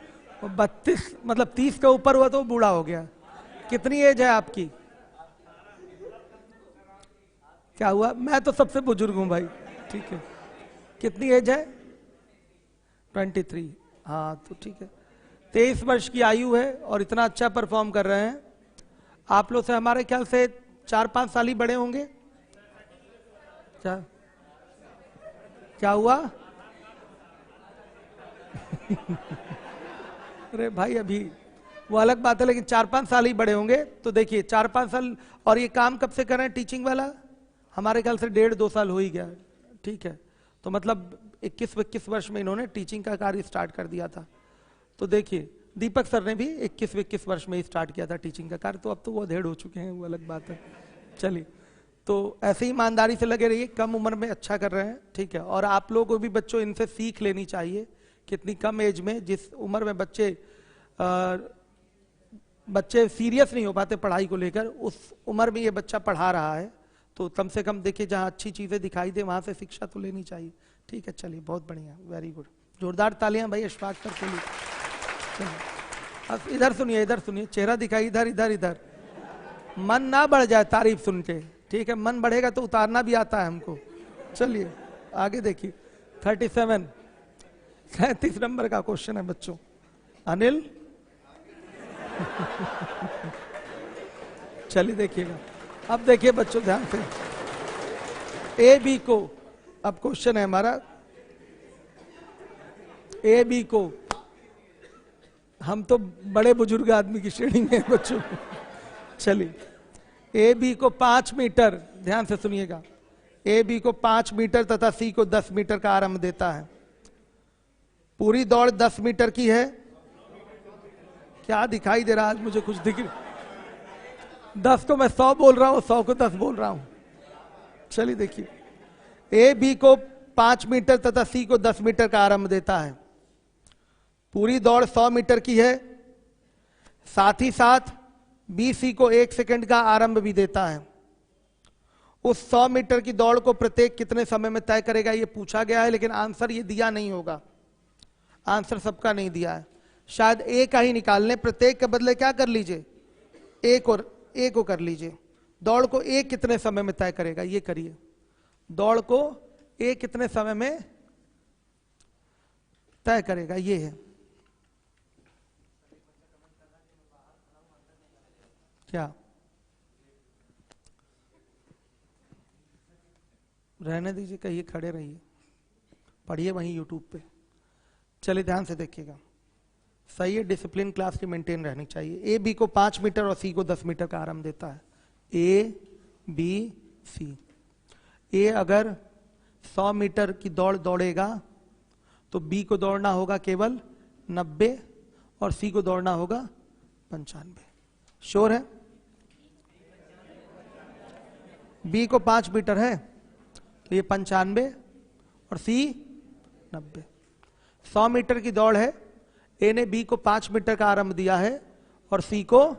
A: 32 मतलब 30 के ऊपर हुआ तो बूढ़ा हो गया। कितनी एज है आपकी? क्या हुआ? मैं तो सबसे बुजुर्ग हूं भाई। ठीक है, कितनी एज है? 23। हाँ तो ठीक है, 23 वर्ष की आयु है और इतना अच्छा परफॉर्म कर रहे हैं। आप लोग से हमारे ख्याल से 4-5 साल ही बड़े होंगे। क्या हुआ? अरे भाई अभी वो अलग बात है, लेकिन 4-5 साल ही बड़े होंगे। तो देखिए 4-5 साल, और ये काम कब से कर रहे हैं टीचिंग वाला? हमारे ख्याल से 1.5-2 साल हो ही गया। ठीक है, तो मतलब 21-21 वर्ष में इन्होंने टीचिंग का कार्य स्टार्ट कर दिया था। तो देखिए दीपक सर ने भी 21-21 वर्ष में ही स्टार्ट किया था टीचिंग का कार्य, तो अब तो वो अधेड़ हो चुके हैं, वो अलग बात है। चलिए, तो ऐसे ही ईमानदारी से लगे रहिए, कम उम्र में अच्छा कर रहे हैं। ठीक है, और आप लोगों को भी बच्चों इनसे सीख लेनी चाहिए। कितनी कम एज में, जिस उम्र में बच्चे सीरियस नहीं हो पाते पढ़ाई को लेकर, उस उम्र में ये बच्चा पढ़ा रहा है। तो कम से कम देखिए जहाँ अच्छी चीजें दिखाई दे वहां से शिक्षा तो लेनी चाहिए। ठीक है, चलिए, बहुत बढ़िया, वेरी गुड, जोरदार तालियां भाई अशफाक सर के लिए। अब इधर सुनिए, इधर सुनिए, चेहरा दिखाई, इधर इधर इधर। मन ना बढ़ जाए तारीफ सुन के। ठीक है, मन बढ़ेगा तो उतारना भी आता है हमको। चलिए आगे देखिए, 37 नंबर का क्वेश्चन है बच्चों। अनिल चलिए देखिएगा, अब देखिए बच्चों ध्यान से, ए बी को, अब क्वेश्चन है हमारा ए बी को। हम तो बड़े बुजुर्ग आदमी की श्रेणी में हैं बच्चों। चलिए, ए बी को 5 मीटर, ध्यान से सुनिएगा, ए बी को 5 मीटर तथा सी को 10 मीटर का आरंभ देता है। पूरी दौड़ 10 मीटर की है। क्या दिखाई दे रहा है? मुझे कुछ दिख, 10 को मैं 100 बोल रहा हूं, 100 को 10 बोल रहा हूं। चलिए देखिए, ए बी को 5 मीटर तथा सी को 10 मीटर का आरंभ देता है। पूरी दौड़ 100 मीटर की है। साथ ही साथ बी सी को 1 सेकंड का आरंभ भी देता है। उस 100 मीटर की दौड़ को प्रत्येक कितने समय में तय करेगा, ये पूछा गया है, लेकिन आंसर ये दिया नहीं होगा। आंसर सबका नहीं दिया है, शायद ए का ही निकाल लें। प्रत्येक के बदले क्या कर लीजिए, एक और ए को कर लीजिए। दौड़ को ए कितने समय में तय करेगा, ये करिए। दौड़ को ए कितने समय में तय करेगा, ये है। क्या रहने दीजिए, कहिए, खड़े रहिए, पढ़िए वहीं यूट्यूब पे। चलिए ध्यान से देखिएगा, सही है, डिसिप्लिन क्लास की मेंटेन रहनी चाहिए। ए बी को 5 मीटर और सी को 10 मीटर का आरंभ देता है। ए बी सी, ए अगर 100 मीटर की दौड़ दौड़ेगा तो बी को दौड़ना होगा केवल 90 और सी को दौड़ना होगा 95। श्योर है? बी को 5 मीटर है तो ये 95 और सी 90। 100 मीटर की दौड़ है, ए ने बी को 5 मीटर का आरंभ दिया है और सी को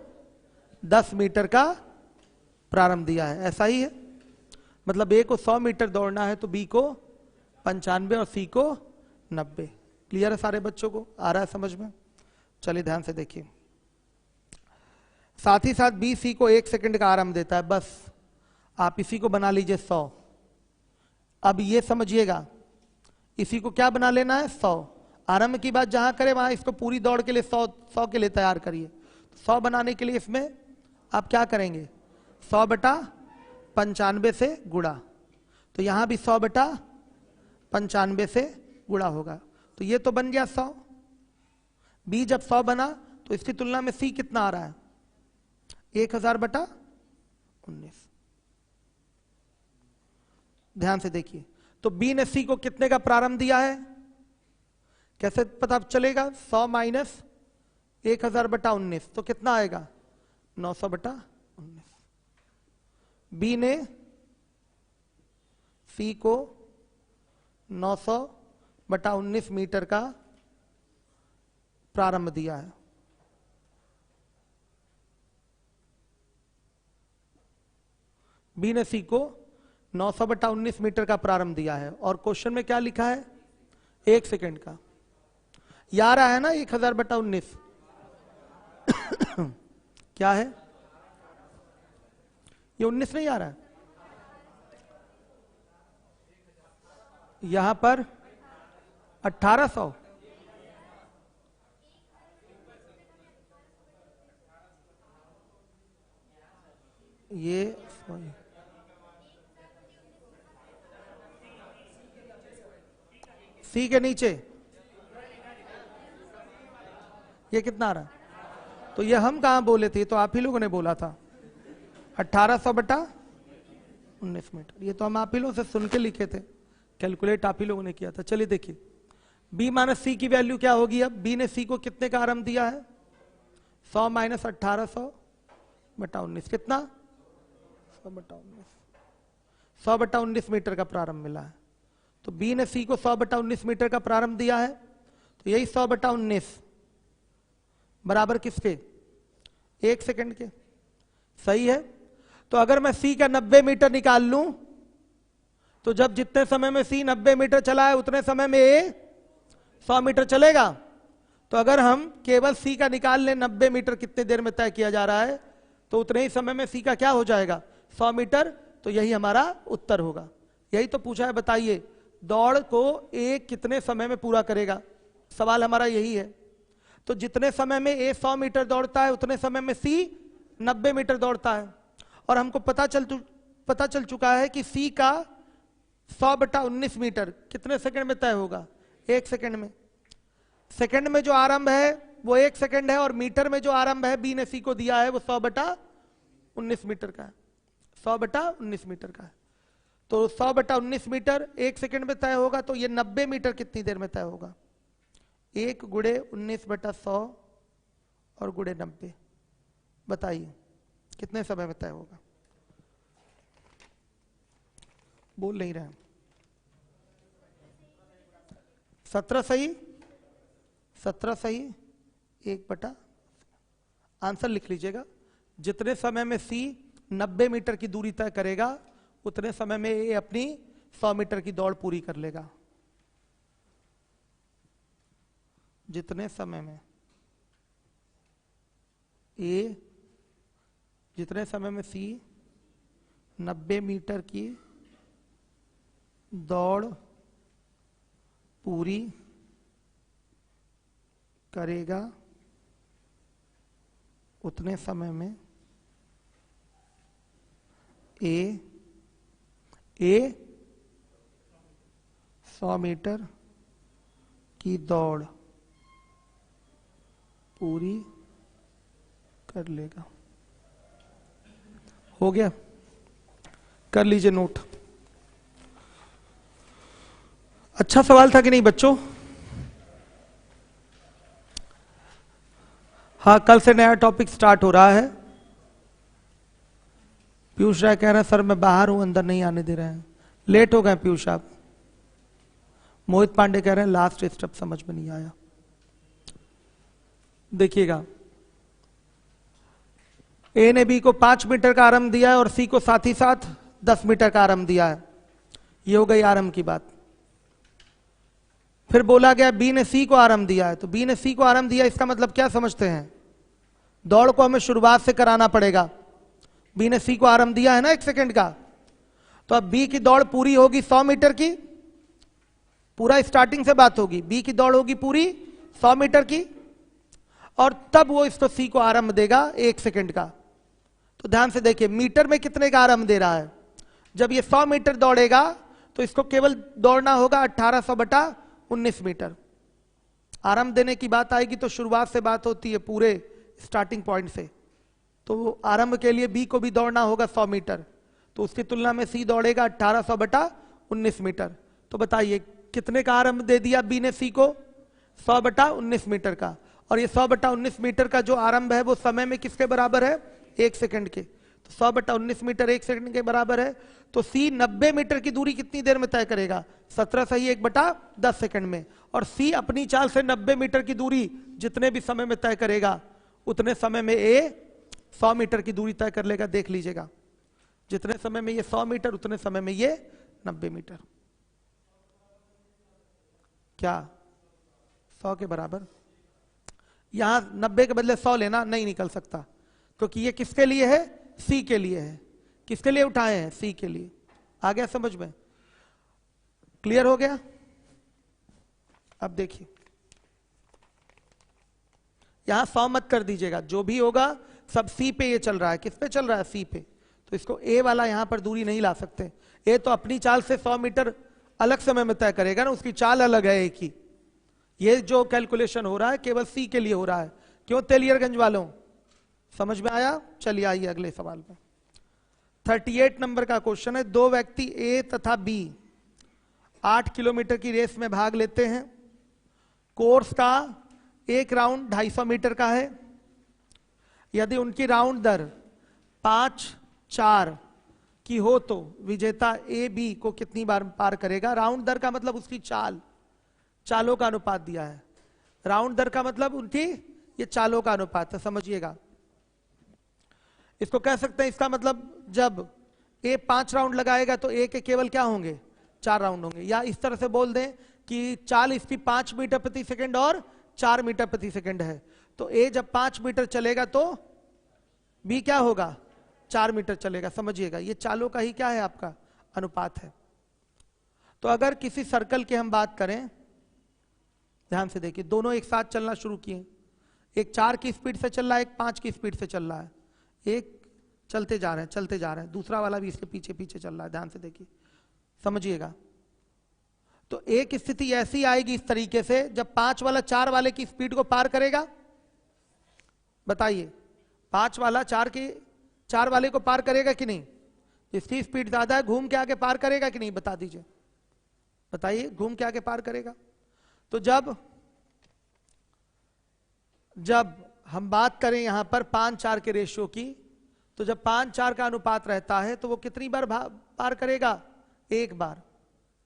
A: 10 मीटर का प्रारंभ दिया है। ऐसा ही है, मतलब ए को 100 मीटर दौड़ना है तो बी को 95 और सी को 90। क्लियर है सारे बच्चों को? आ रहा है समझ में? चलिए ध्यान से देखिए, साथ ही साथ बी सी को 1 सेकंड का आरंभ देता है। बस आप इसी को बना लीजिए 100। अब ये समझिएगा, इसी को क्या बना लेना है, 100। आरंभ की बात जहां करें वहां इसको पूरी दौड़ के लिए 100 के लिए तैयार करिए। 100 बनाने के लिए इसमें आप क्या करेंगे, 100 बटा 95 से गुणा। तो यहां भी 100 बटा 95 से गुणा होगा, तो ये तो बन गया 100। बी जब 100 बना तो इसकी तुलना में सी कितना आ रहा है, 1000 बटा 19। ध्यान से देखिए, तो बी ने सी को कितने का प्रारंभ दिया है, कैसे पता चलेगा? 100 माइनस 1000/19 तो कितना आएगा? 900/19। बी ने सी को 900/19 मीटर का प्रारंभ दिया है। बी ने सी को 900/19 मीटर का प्रारंभ दिया है और क्वेश्चन में क्या लिखा है? 1 सेकेंड का। या रहा है ना 1000/19 क्या है ये? 19 नहीं आ रहा है यहां पर 1800। ये सी के नीचे ये कितना आ रहा है? तो ये हम कहां बोले थे? तो आप ही लोगों ने बोला था 1800/19 मीटर। ये तो हम आप ही लोगों से सुन के लिखे थे, कैलकुलेट आप ही लोगों ने किया था। चलिए देखिए, b माइनस सी की वैल्यू क्या होगी? अब b ने c को कितने का आरंभ दिया है? 100 माइनस 1800/19 कितना? 100/19। 100/19 मीटर का प्रारंभ मिला है। तो b ने c को 100/19 मीटर का प्रारंभ दिया है, तो यही 100/19 बराबर किसके? 1 सेकंड के। सही है। तो अगर मैं c का 90 मीटर निकाल लूं, तो जब जितने समय में c 90 मीटर चला है उतने समय में a 100 मीटर चलेगा। तो अगर हम केवल c का निकाल लें 90 मीटर कितने देर में तय किया जा रहा है, तो उतने ही समय में c का क्या हो जाएगा? 100 मीटर। तो यही हमारा उत्तर होगा। यही तो पूछा है। बताइए दौड़ को a कितने समय में पूरा करेगा? सवाल हमारा यही है। तो जितने समय में a 100 मीटर दौड़ता है उतने समय में c 90 मीटर दौड़ता है। और हमको पता चल चुका है कि c का 100/19 मीटर कितने सेकंड में तय होगा? 1 सेकंड में। सेकंड में जो आरंभ है वो 1 सेकंड है, और मीटर में जो आरंभ है बी ने सी को दिया है वो 100/19 मीटर का है। 100/19 मीटर का है। तो 100/19 मीटर 1 सेकंड में तय होगा, तो ये 90 मीटर कितनी देर में तय होगा? 1 गुणे 19/100 और गुणे 90। बताइए कितने समय में तय होगा? बोल नहीं रहे। 17 सही, 17 सही। 1/, आंसर लिख लीजिएगा। जितने समय में सी 90 मीटर की दूरी तय करेगा उतने समय में ए अपनी 100 मीटर की दौड़ पूरी कर लेगा। जितने समय में ए, जितने समय में सी 90 मीटर की दौड़ पूरी करेगा उतने समय में ए 100 मीटर की दौड़ पूरी कर लेगा। हो गया? कर लीजिए नोट। अच्छा सवाल था कि नहीं बच्चों? हाँ, कल से नया टॉपिक स्टार्ट हो रहा है। पीयूष राय कह रहे हैं सर मैं बाहर हूं, अंदर नहीं आने दे रहे हैं। लेट हो गए पीयूष आप। मोहित पांडे कह रहे हैं लास्ट स्टेप समझ में नहीं आया। देखिएगा, ए ने बी को 5 मीटर का आरंभ दिया है और सी को साथ ही साथ 10 मीटर का आरंभ दिया है। ये हो गई आरंभ की बात। फिर बोला गया बी ने सी को आरंभ दिया है, तो बी ने सी को आरंभ दिया, इसका मतलब क्या समझते हैं? दौड़ को हमें शुरुआत से कराना पड़ेगा। बी ने सी को आरंभ दिया है ना 1 सेकंड का, तो अब बी की दौड़ पूरी होगी 100 मीटर की। पूरा स्टार्टिंग से बात होगी। बी की दौड़ होगी पूरी 100 मीटर की, और तब वो इसको सी को आरंभ देगा 1 सेकंड का। तो ध्यान से देखिए, मीटर में कितने का आरंभ दे रहा है? जब ये 100 मीटर दौड़ेगा तो इसको केवल दौड़ना होगा 1800/19 मीटर। आरंभ देने की बात आएगी तो शुरुआत से बात होती है, पूरे स्टार्टिंग पॉइंट से। तो आरंभ के लिए बी को भी दौड़ना होगा 100 मीटर, तो उसकी तुलना में सी दौड़ेगा 1800/19 मीटर। तो बताइए कितने का आरंभ दे दिया बी ने सी को? 100/19 मीटर का। और ये 100/19 मीटर का जो आरंभ है वो समय में किसके बराबर है? 1 सेकंड के। तो 100/19 मीटर 1 सेकंड के बराबर है। तो सी 90 मीटर की दूरी कितनी देर में तय करेगा? 17 सही 1/10 सेकंड में। और सी अपनी चाल से 90 मीटर की दूरी जितने भी समय में तय करेगा उतने समय में ए 100 मीटर की दूरी तय कर लेगा। देख लीजिएगा, जितने समय में ये 100 मीटर उतने समय में ये 90 मीटर। क्या 100 के बराबर? यहां 90 के बदले 100 लेना नहीं निकल सकता, क्योंकि ये किसके लिए है? सी के लिए है। किसके लिए उठाए हैं? सी के लिए। आ गया समझ में? क्लियर हो गया? अब देखिए, यहां 100 मत कर दीजिएगा, जो भी होगा सब सी पे ये चल रहा है। किस पे चल रहा है? सी पे। तो इसको ए वाला यहां पर दूरी नहीं ला सकते। ए तो अपनी चाल से 100 मीटर अलग समय में तय करेगा ना, उसकी चाल अलग है एक ही। ये जो कैलकुलेशन हो रहा है केवल सी के लिए हो रहा है। क्यों तेलियरगंज वालों? समझ में आया? चलिए आइए अगले सवाल पे। 38 नंबर का क्वेश्चन है। दो व्यक्ति ए तथा बी 8 किलोमीटर की रेस में भाग लेते हैं। कोर्स का एक राउंड 250 मीटर का है। यदि उनकी राउंड दर 5-4 की हो तो विजेता ए बी को कितनी बार पार करेगा? राउंड दर का मतलब उसकी चाल, चालों का अनुपात दिया है। राउंड दर का मतलब उनकी ये चालों का अनुपात है, समझिएगा। इसको कह सकते हैं, इसका मतलब जब ए 5 राउंड लगाएगा तो ए के केवल क्या होंगे? 4 राउंड होंगे। या इस तरह से बोल दें कि चाल इसकी 5 मीटर प्रति सेकंड और 4 मीटर प्रति सेकंड है। तो ए जब 5 मीटर चलेगा तो बी क्या होगा? 4 मीटर चलेगा। समझिएगा, ये चालों का ही क्या है? आपका अनुपात है। तो अगर किसी सर्कल की हम बात करें, ध्यान से देखिए, दोनों एक साथ चलना शुरू किए। एक 4 की स्पीड से चल रहा है, एक 5 की स्पीड से चल रहा है। एक चलते जा रहे हैं, दूसरा वाला भी इसके पीछे पीछे चल रहा है। ध्यान से देखिए, समझिएगा। तो एक स्थिति ऐसी आएगी इस तरीके से, जब 5 वाला 4 वाले की स्पीड को पार करेगा। बताइए, 5 वाला 4 वाले को पार करेगा कि नहीं? इसकी स्पीड ज्यादा है, घूम के आगे पार करेगा कि नहीं? बता दीजिए, बताइए, घूम के आगे पार करेगा। तो जब हम बात करें यहां पर 5-4 के रेशियो की, तो जब 5-4 का अनुपात रहता है तो वो कितनी बार पार करेगा? 1 बार।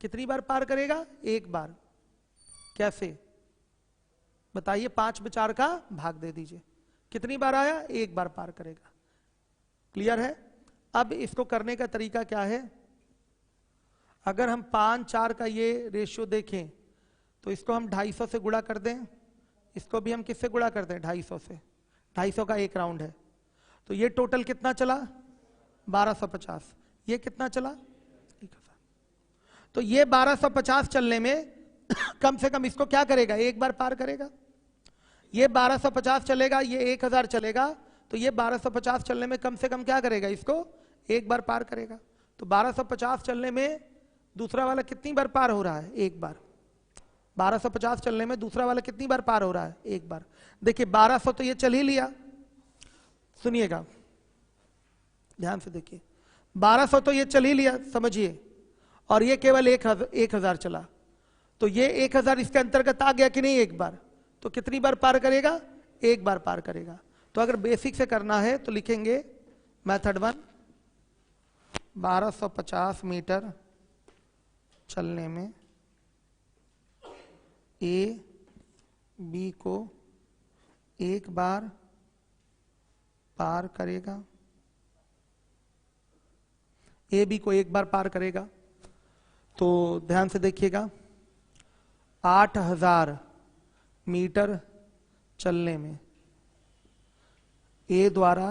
A: कितनी बार पार करेगा? 1 बार। कैसे? बताइए, 5 में 4 का भाग दे दीजिए, कितनी बार आया? 1 बार पार करेगा। क्लियर है? अब इसको करने का तरीका क्या है? अगर हम 5-4 का ये रेशियो देखें तो इसको हम 250 से गुणा कर दें। इसको भी हम किससे गुणा कर दें? 250 से। 250 का एक राउंड है, तो ये टोटल कितना चला? 1250। ये कितना चला? 1000। तो ये 1250 चलने में कम से कम इसको क्या करेगा? 1 बार पार करेगा। ये 1250 चलेगा, ये 1000 चलेगा, तो ये 1250 चलने में कम से कम क्या करेगा? इसको 1 बार पार करेगा। तो 1250 चलने में दूसरा वाला कितनी बार पार हो रहा है? 1 बार। 1250 चलने में दूसरा वाला कितनी बार पार हो रहा है? 1 बार। देखिए, 1200 तो ये चल ही लिया। सुनिएगा, ध्यान से देखिए, 1200 तो ये चल ही लिया, समझिए। और ये केवल 1000 चला, तो ये 1000 इसके अंतर्गत आ गया कि नहीं? 1 बार। तो कितनी बार पार करेगा? 1 बार पार करेगा। तो अगर बेसिक से करना है तो लिखेंगे मेथड 1, 1250 मीटर चलने में ए बी को 1 बार पार करेगा। ए बी को 1 बार पार करेगा। तो ध्यान से देखिएगा, 8000 मीटर चलने में ए द्वारा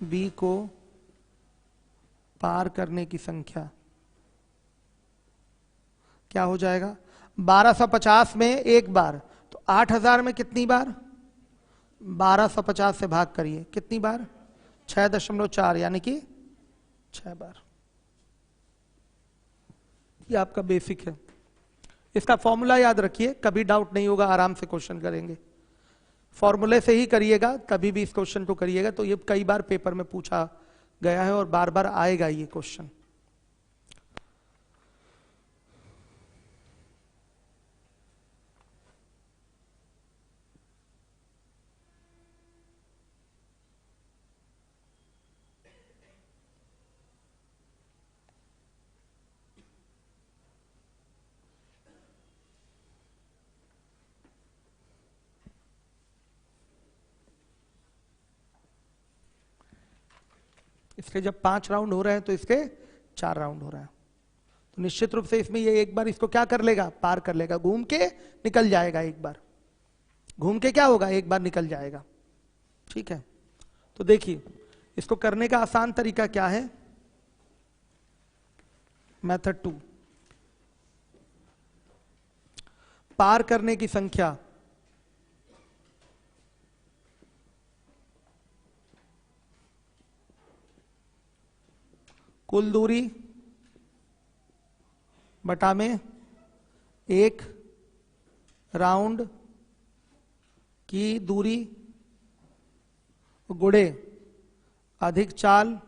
A: बी को पार करने की संख्या क्या हो जाएगा? 1250 में 1 बार, तो 8000 में कितनी बार? 1250 से भाग करिए, कितनी बार? 6.4, यानी कि 6 बार। ये आपका बेसिक है। इसका फॉर्मूला याद रखिए, कभी डाउट नहीं होगा, आराम से क्वेश्चन करेंगे। फॉर्मूले से ही करिएगा, कभी भी इस क्वेश्चन को करिएगा। तो ये कई बार पेपर में पूछा गया है और बार बार आएगा ये क्वेश्चन। इसके जब 5 राउंड हो रहे हैं तो इसके 4 राउंड हो रहे हैं, तो निश्चित रूप से इसमें ये एक बार इसको क्या कर लेगा, पार कर लेगा, घूम के निकल जाएगा, एक बार घूम के क्या होगा, एक बार निकल जाएगा। ठीक है, तो देखिए इसको करने का आसान तरीका क्या है, मेथड 2, पार करने की संख्या कुल दूरी बटा में एक राउंड की दूरी गुणे अधिक चाल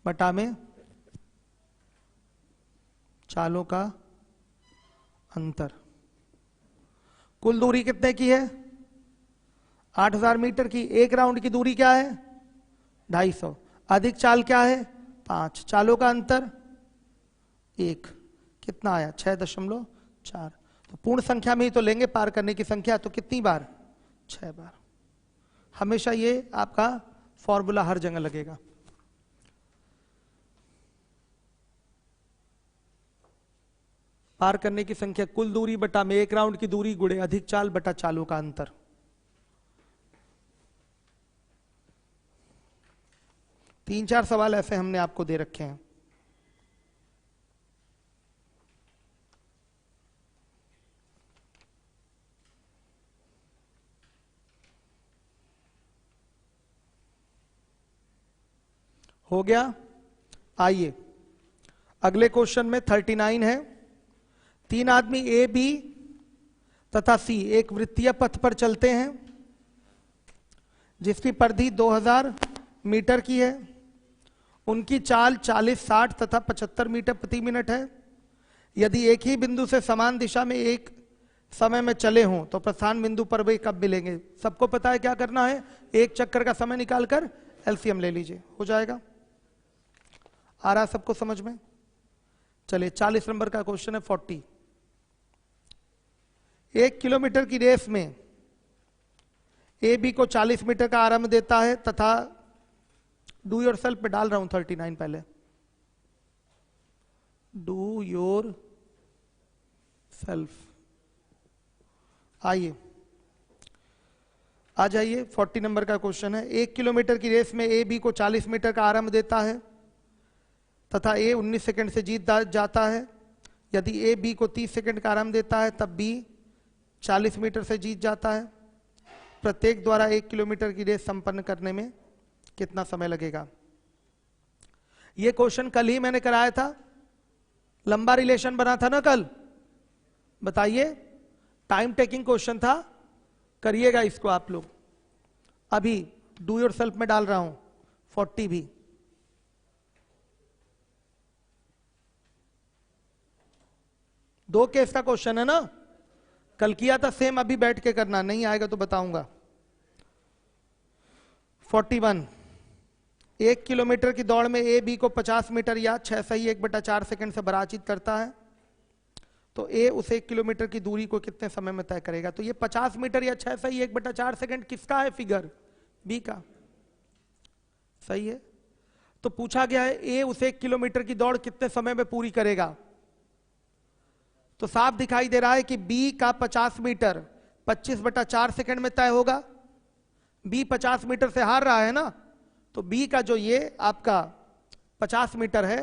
A: बटा में चालों का अंतर। कुल दूरी कितने की है, 8000 मीटर की। एक राउंड की दूरी क्या है, 250। अधिक चाल क्या है, 5। चालों का अंतर 1, कितना आया, 6.4। तो पूर्ण संख्या में ही तो लेंगे पार करने की संख्या, तो कितनी बार, 6 बार। हमेशा ये आपका फॉर्मूला हर जगह लगेगा। पार करने की संख्या कुल दूरी बटा में एक राउंड की दूरी गुणे अधिक चाल बटा चालों का अंतर। तीन चार सवाल ऐसे हमने आपको दे रखे हैं। हो गया। आइए अगले क्वेश्चन में 39 है। 3 आदमी ए, बी तथा सी एक वृत्तीय पथ पर चलते हैं जिसकी परिधि 2000 मीटर की है। उनकी चाल 40, 60 तथा 75 मीटर प्रति मिनट है। यदि एक ही बिंदु से समान दिशा में एक समय में चले हों तो प्रस्थान बिंदु पर वे कब मिलेंगे। सबको पता है क्या करना है, एक चक्कर का समय निकालकर एलसीएम ले लीजिए, हो जाएगा। आ रहा सबको समझ में। चलिए 40 नंबर का क्वेश्चन है 40। 1 किलोमीटर की रेस में ए बी को 40 मीटर का आरंभ देता है तथा डू योर सेल्फ में डाल रहा हूं 39 पहले, डू योर सेल्फ। आइए आ जाइए 40 नंबर का क्वेश्चन है। 1 किलोमीटर की रेस में ए बी को 40 मीटर का आरंभ देता है तथा ए 19 सेकंड से जीत जाता है। यदि ए बी को 30 सेकंड का आरंभ देता है तब बी 40 मीटर से जीत जाता है। प्रत्येक द्वारा 1 किलोमीटर की रेस संपन्न करने में कितना समय लगेगा। यह क्वेश्चन कल ही मैंने कराया था, लंबा रिलेशन बना था ना कल, बताइए। टाइम टेकिंग क्वेश्चन था, करिएगा इसको आप लोग। अभी डू योर सेल्फ में डाल रहा हूं 40 भी। दो केस का क्वेश्चन है ना, कल किया था सेम, अभी बैठ के करना, नहीं आएगा तो बताऊंगा। 41। 1 किलोमीटर की दौड़ में ए बी को 50 मीटर या 6 सही 1/4 सेकंड से पराजित करता है तो ए उस 1 किलोमीटर की दूरी को कितने समय में तय करेगा। तो ये 50 मीटर या 6 सही 1/4 सेकंड किसका है फिगर, बी का, सही है। तो पूछा गया है ए उस 1 किलोमीटर की दौड़ कितने समय में पूरी करेगा। तो साफ दिखाई दे रहा है कि बी का 50 मीटर 25/4 सेकंड में तय होगा। बी 50 मीटर से हार रहा है ना, तो बी का जो ये आपका 50 मीटर है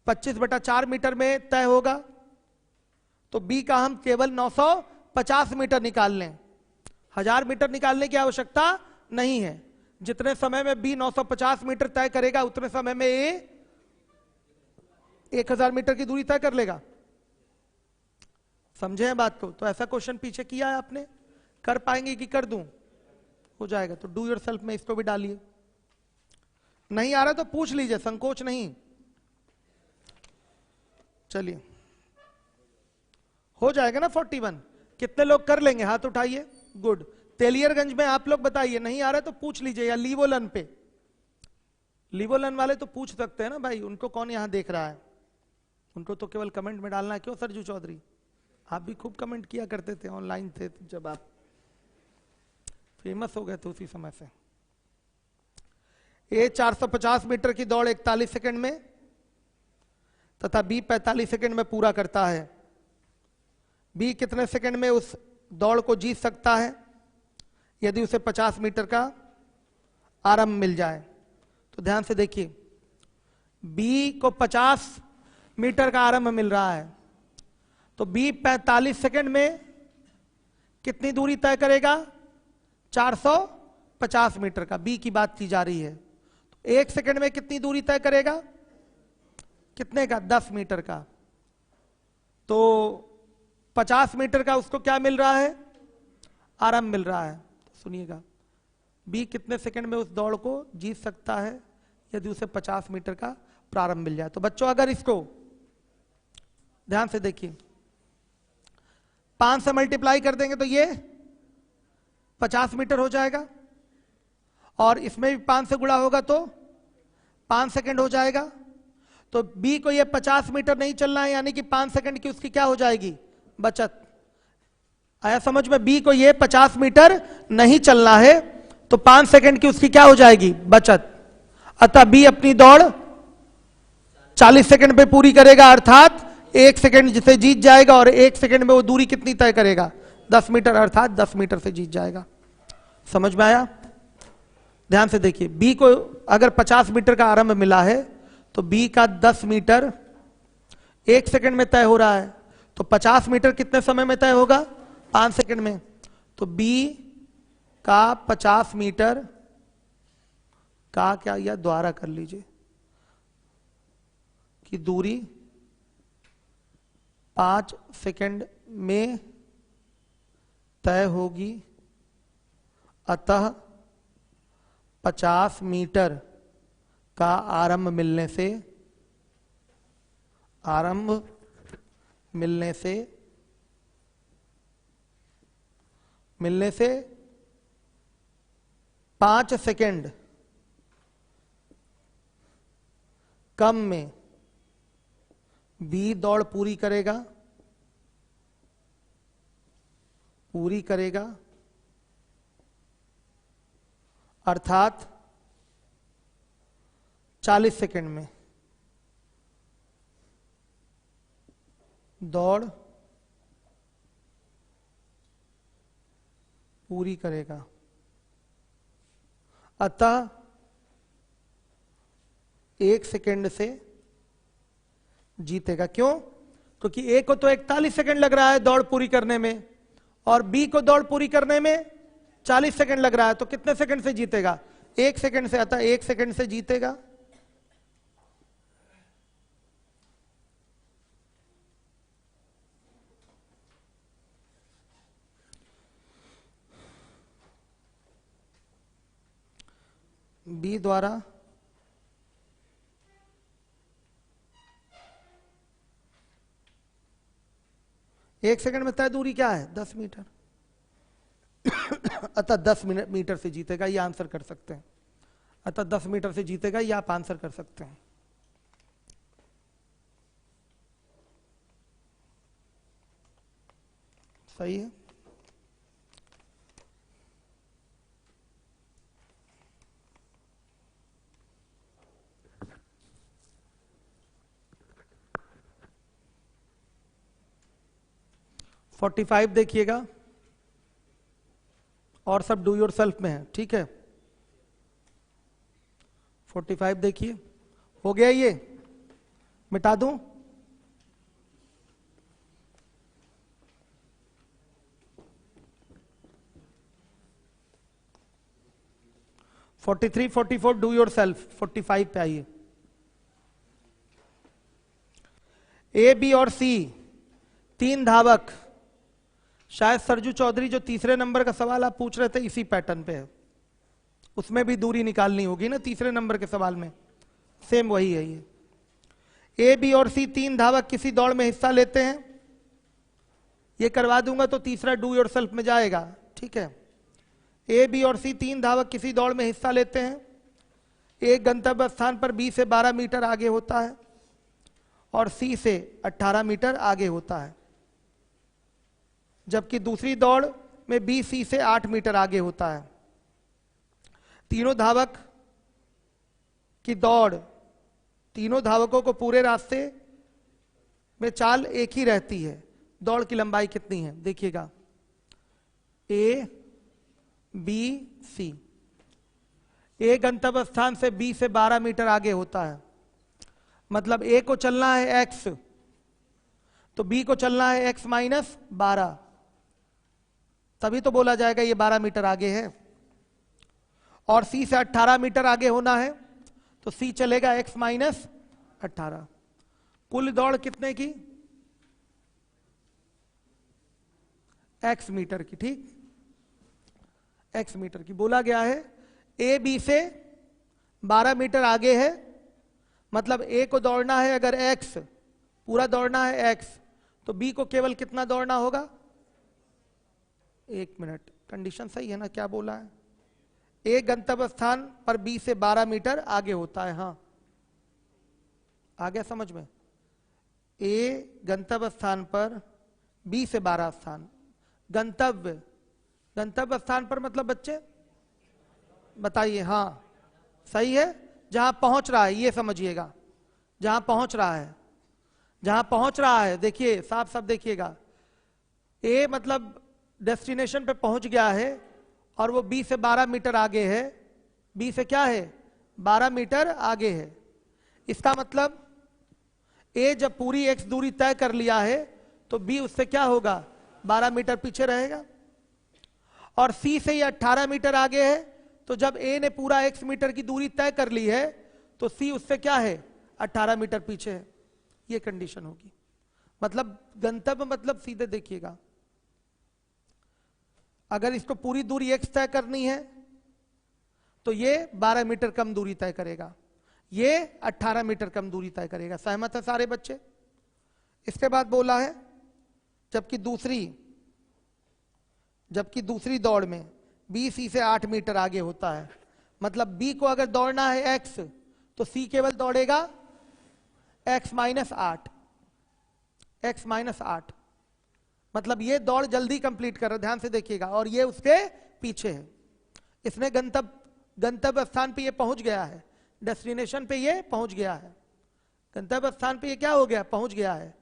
A: 25/4 मीटर में तय होगा। तो बी का हम केवल 950 मीटर निकाल लें, 1000 मीटर निकालने की आवश्यकता नहीं है। जितने समय में बी 950 मीटर तय करेगा उतने समय में ए 1000 मीटर की दूरी तय कर लेगा। समझे हैं बात को। तो ऐसा क्वेश्चन पीछे किया है आपने, कर पाएंगे कि कर दूं, हो जाएगा। तो डू योर सेल्फ में इसको भी डालिए। नहीं आ रहा तो पूछ लीजिए, संकोच नहीं। चलिए हो जाएगा ना 41। कितने लोग कर लेंगे, हाथ उठाइए, गुड। तेलियरगंज में आप लोग बताइए, नहीं आ रहा तो पूछ लीजिए। या लीवोलन पे, लीवोलन वाले तो पूछ सकते हैं ना भाई, उनको कौन यहां देख रहा है, उनको तो केवल कमेंट में डालना है। क्यों सरजू चौधरी, आप भी खूब कमेंट किया करते थे, ऑनलाइन थे जब आप फेमस हो गए थे उसी समय से। ए 450 मीटर की दौड़ 41 सेकंड में तथा बी 45 सेकंड में पूरा करता है। बी कितने सेकंड में उस दौड़ को जीत सकता है यदि उसे 50 मीटर का आरंभ मिल जाए? तो ध्यान से देखिए, बी को 50 मीटर का आरंभ मिल रहा है, तो बी 45 सेकंड में कितनी दूरी तय करेगा? 450 मीटर का। बी की बात की जा रही है। तो 1 सेकंड में कितनी दूरी तय करेगा? कितने का? 10 मीटर का। तो 50 मीटर का उसको क्या मिल रहा है? आरंभ मिल रहा है। तो सुनिएगा, बी कितने सेकंड में उस दौड़ को जीत सकता है यदि उसे 50 मीटर का प्रारंभ मिल जाए? तो बच्चों अगर इसको ध्यान से देखिए, 5 से मल्टीप्लाई कर देंगे तो ये 50 मीटर हो जाएगा, और इसमें भी 5 से गुणा होगा तो 5 सेकंड हो जाएगा। तो बी को ये 50 मीटर नहीं चलना है, यानी कि 5 सेकंड की उसकी क्या हो जाएगी? बचत। आया समझ में? बी को ये 50 मीटर नहीं चलना है, तो 5 सेकंड की उसकी क्या हो जाएगी? बचत। अतः बी अपनी दौड़ 40 सेकंड पे पूरी करेगा, अर्थात 1 सेकंड जिसे जीत जाएगा, और 1 सेकंड में वो दूरी कितनी तय करेगा? 10 मीटर, अर्थात 10 मीटर से जीत जाएगा। समझ में आया? ध्यान से देखिए, बी को अगर 50 मीटर का आरंभ मिला है तो बी का 10 मीटर 1 सेकंड में तय हो रहा है, तो 50 मीटर कितने समय में तय होगा? 5 सेकंड में। तो बी का 50 मीटर का क्या, या द्वारा कर लीजिए, की दूरी 5 सेकंड में तय होगी, अतः 50 मीटर का आरंभ मिलने से 5 सेकंड कम में बी दौड़ पूरी करेगा, अर्थात 40 सेकंड में दौड़ पूरी करेगा। अतः 1 सेकंड से जीतेगा। क्यों? क्योंकि ए को तो 41 सेकंड लग रहा है दौड़ पूरी करने में, और बी को दौड़ पूरी करने में 40 सेकंड लग रहा है, तो कितने सेकंड से जीतेगा? 1 सेकंड से। अतः 1 सेकंड से जीतेगा। बी द्वारा 1 सेकंड में तय दूरी क्या है? 10 मीटर। अतः 10 मीटर से जीतेगा, ये आंसर कर सकते हैं। अतः 10 मीटर से जीतेगा, ये आप आंसर कर सकते हैं। सही है। फोर्टी 45 देखिएगा, और सब डू योर सेल्फ में है, ठीक है। 45 देखिए, हो गया, ये मिटा दूं? Forty 43, 44 do your self. 45 पे आइए। ए, बी और सी 3 धावक, शायद सरजू चौधरी जो तीसरे नंबर का सवाल आप पूछ रहे थे इसी पैटर्न पे है, उसमें भी दूरी निकालनी होगी ना तीसरे नंबर के सवाल में, सेम वही है ये। ए, बी और सी 3 धावक किसी दौड़ में हिस्सा लेते हैं, ये करवा दूंगा तो तीसरा डू योर सेल्फ में जाएगा, ठीक है। ए, बी और सी 3 धावक किसी दौड़ में हिस्सा लेते हैं। एक गंतव्य स्थान पर बी से 12 मीटर आगे होता है और सी से 18 मीटर आगे होता है, जबकि दूसरी दौड़ में बी सी से 8 मीटर आगे होता है। तीनों धावक कि दौड़ तीनों धावकों को पूरे रास्ते में चाल एक ही रहती है, दौड़ की लंबाई कितनी है? देखिएगा, ए बी सी। ए गंतव्य स्थान से बी से 12 मीटर आगे होता है, मतलब ए को चलना है एक्स, तो बी को चलना है एक्स माइनस 12, तभी तो बोला जाएगा ये 12 मीटर आगे है। और सी से 18 मीटर आगे होना है, तो सी चलेगा एक्स माइनस 18। कुल दौड़ कितने की? एक्स मीटर की, ठीक, एक्स मीटर की। बोला गया है ए बी से 12 मीटर आगे है, मतलब ए को दौड़ना है अगर एक्स, पूरा दौड़ना है एक्स, तो बी को केवल कितना दौड़ना होगा? 1 मिनट। कंडीशन सही है ना? क्या बोला है? ए गंतव्य स्थान पर बी से 12 मीटर आगे होता है। हाँ, आ गया समझ में? ए गंतव्य स्थान पर बी से 12 स्थान, गंतव्य, गंतव्य स्थान पर मतलब बच्चे बताइए? हाँ सही है, जहां पहुंच रहा है, ये समझिएगा, जहां पहुंच रहा है, जहां पहुंच रहा है। देखिए साफ साफ देखिएगा, ए मतलब डेस्टिनेशन पे पहुंच गया है और वो बी से 12 मीटर आगे है। बी से क्या है? 12 मीटर आगे है। इसका मतलब ए जब पूरी एक्स दूरी तय कर लिया है तो बी उससे क्या होगा? 12 मीटर पीछे रहेगा। और सी से ये 18 मीटर आगे है, तो जब ए ने पूरा एक्स मीटर की दूरी तय कर ली है तो सी उससे क्या है? 18 मीटर पीछे है। ये कंडीशन होगी। मतलब गंतव्य मतलब सीधे देखिएगा, अगर इसको पूरी दूरी एक्स तय करनी है तो ये 12 मीटर कम दूरी तय करेगा, ये 18 मीटर कम दूरी तय करेगा। सहमत है सारे बच्चे? इसके बाद बोला है जबकि दूसरी दौड़ में बी सी से 8 मीटर आगे होता है, मतलब बी को अगर दौड़ना है एक्स तो सी केवल दौड़ेगा एक्स माइनस 8, एक्स माइनस 8, मतलब ये दौड़ जल्दी कंप्लीट कर रहा है, ध्यान से देखिएगा, और ये उसके पीछे है। इसने गंतव्य स्थान पे ये पहुंच गया है, डेस्टिनेशन पे ये पहुंच गया है, गंतव्य स्थान पे ये क्या हो गया? पहुंच गया है।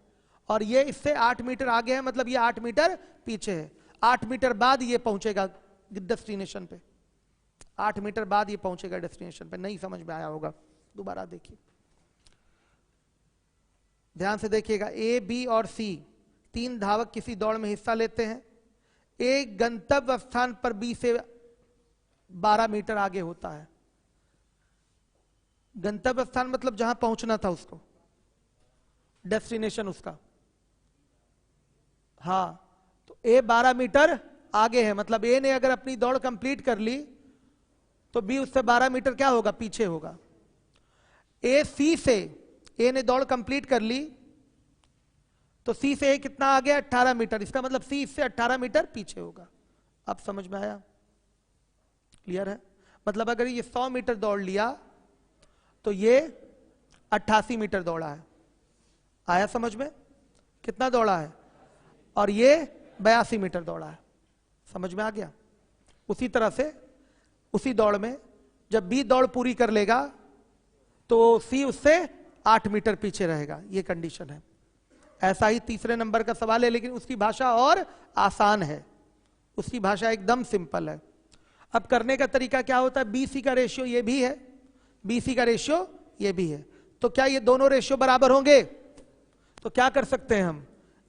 A: और ये इससे 8 मीटर आगे है, मतलब ये 8 मीटर पीछे है। 8 मीटर बाद ये पहुंचेगा डेस्टिनेशन पे, 8 मीटर बाद ये पहुंचेगा डेस्टिनेशन पे। नहीं समझ में आया होगा, दोबारा देखिए, ध्यान से देखिएगा। ए बी और सी 3 धावक किसी दौड़ में हिस्सा लेते हैं। ए गंतव्य स्थान पर बी से 12 मीटर आगे होता है। गंतव्य स्थान मतलब जहां पहुंचना था उसको, डेस्टिनेशन उसका। हाँ, तो ए 12 मीटर आगे है, मतलब ए ने अगर अपनी दौड़ कंप्लीट कर ली तो बी उससे 12 मीटर क्या होगा? पीछे होगा। ए सी से, ए ने दौड़ कंप्लीट कर ली तो सी से ए कितना आ गया? 18 मीटर। इसका मतलब सी इससे 18 मीटर पीछे होगा। अब समझ में आया? क्लियर है? मतलब अगर ये 100 मीटर दौड़ लिया तो ये 88 मीटर दौड़ा है। आया समझ में? कितना दौड़ा है? और ये 82 मीटर दौड़ा है। समझ में आ गया? उसी तरह से उसी दौड़ में जब बी दौड़ पूरी कर लेगा तो सी उससे 8 मीटर पीछे रहेगा। ये कंडीशन है। ऐसा ही तीसरे नंबर का सवाल है, लेकिन उसकी भाषा और आसान है, उसकी भाषा एकदम सिंपल है। अब करने का तरीका क्या होता है? बीसी का रेशियो ये भी है, बीसी का रेशियो ये भी है, तो क्या ये दोनों रेशियो बराबर होंगे? तो क्या कर सकते हैं हम?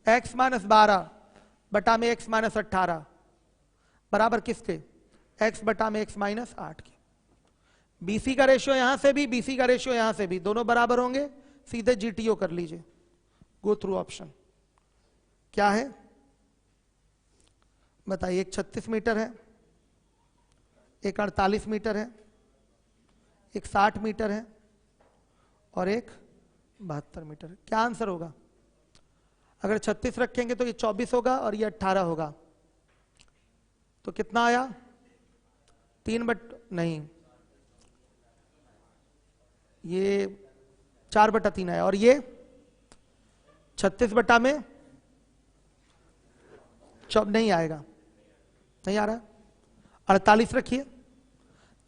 A: x माइनस 12 बटा में x माइनस 18 बराबर किसके? x बटा में x माइनस 8 के। बीसी का रेशियो यहां से भी, बीसी का रेशियो यहां से भी, दोनों बराबर होंगे। सीधे जीटीओ कर लीजिए, गो थ्रू ऑप्शन। क्या है बताइए? एक 36 मीटर है, एक 48 मीटर है, एक 60 मीटर है और एक 72 मीटर है। क्या आंसर होगा? अगर 36 रखेंगे तो ये 24 होगा और ये 18 होगा, तो कितना आया? 3 ये 4/3 आया। और ये 36 बटा में नहीं आएगा, नहीं आ रहा। 48 रखिए,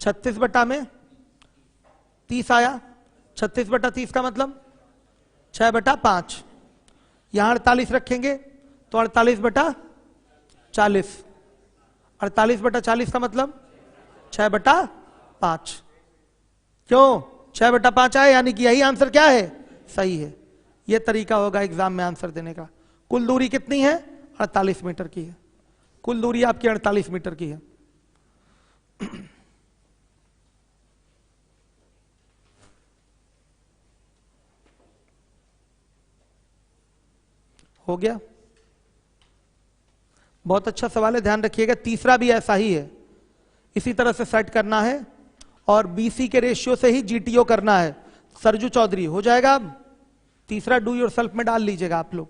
A: 36 बटा में 30 आया, 36/30 का मतलब 6/5। यहां 48 रखेंगे तो 48/40। 48/40 का मतलब 6/5। क्यों 6/5 आए, यानी कि यही आंसर क्या है, सही है। यह तरीका होगा एग्जाम में आंसर देने का। कुल दूरी कितनी है, 48 मीटर की है। कुल दूरी आपकी 48 मीटर की है। हो गया, बहुत अच्छा सवाल है, ध्यान रखिएगा। तीसरा भी ऐसा ही है, इसी तरह से सेट करना है और बीसी के रेशियो से ही जीटीओ करना है। सरजू चौधरी हो जाएगा। तीसरा डू योरसेल्फ में डाल लीजिएगा आप लोग।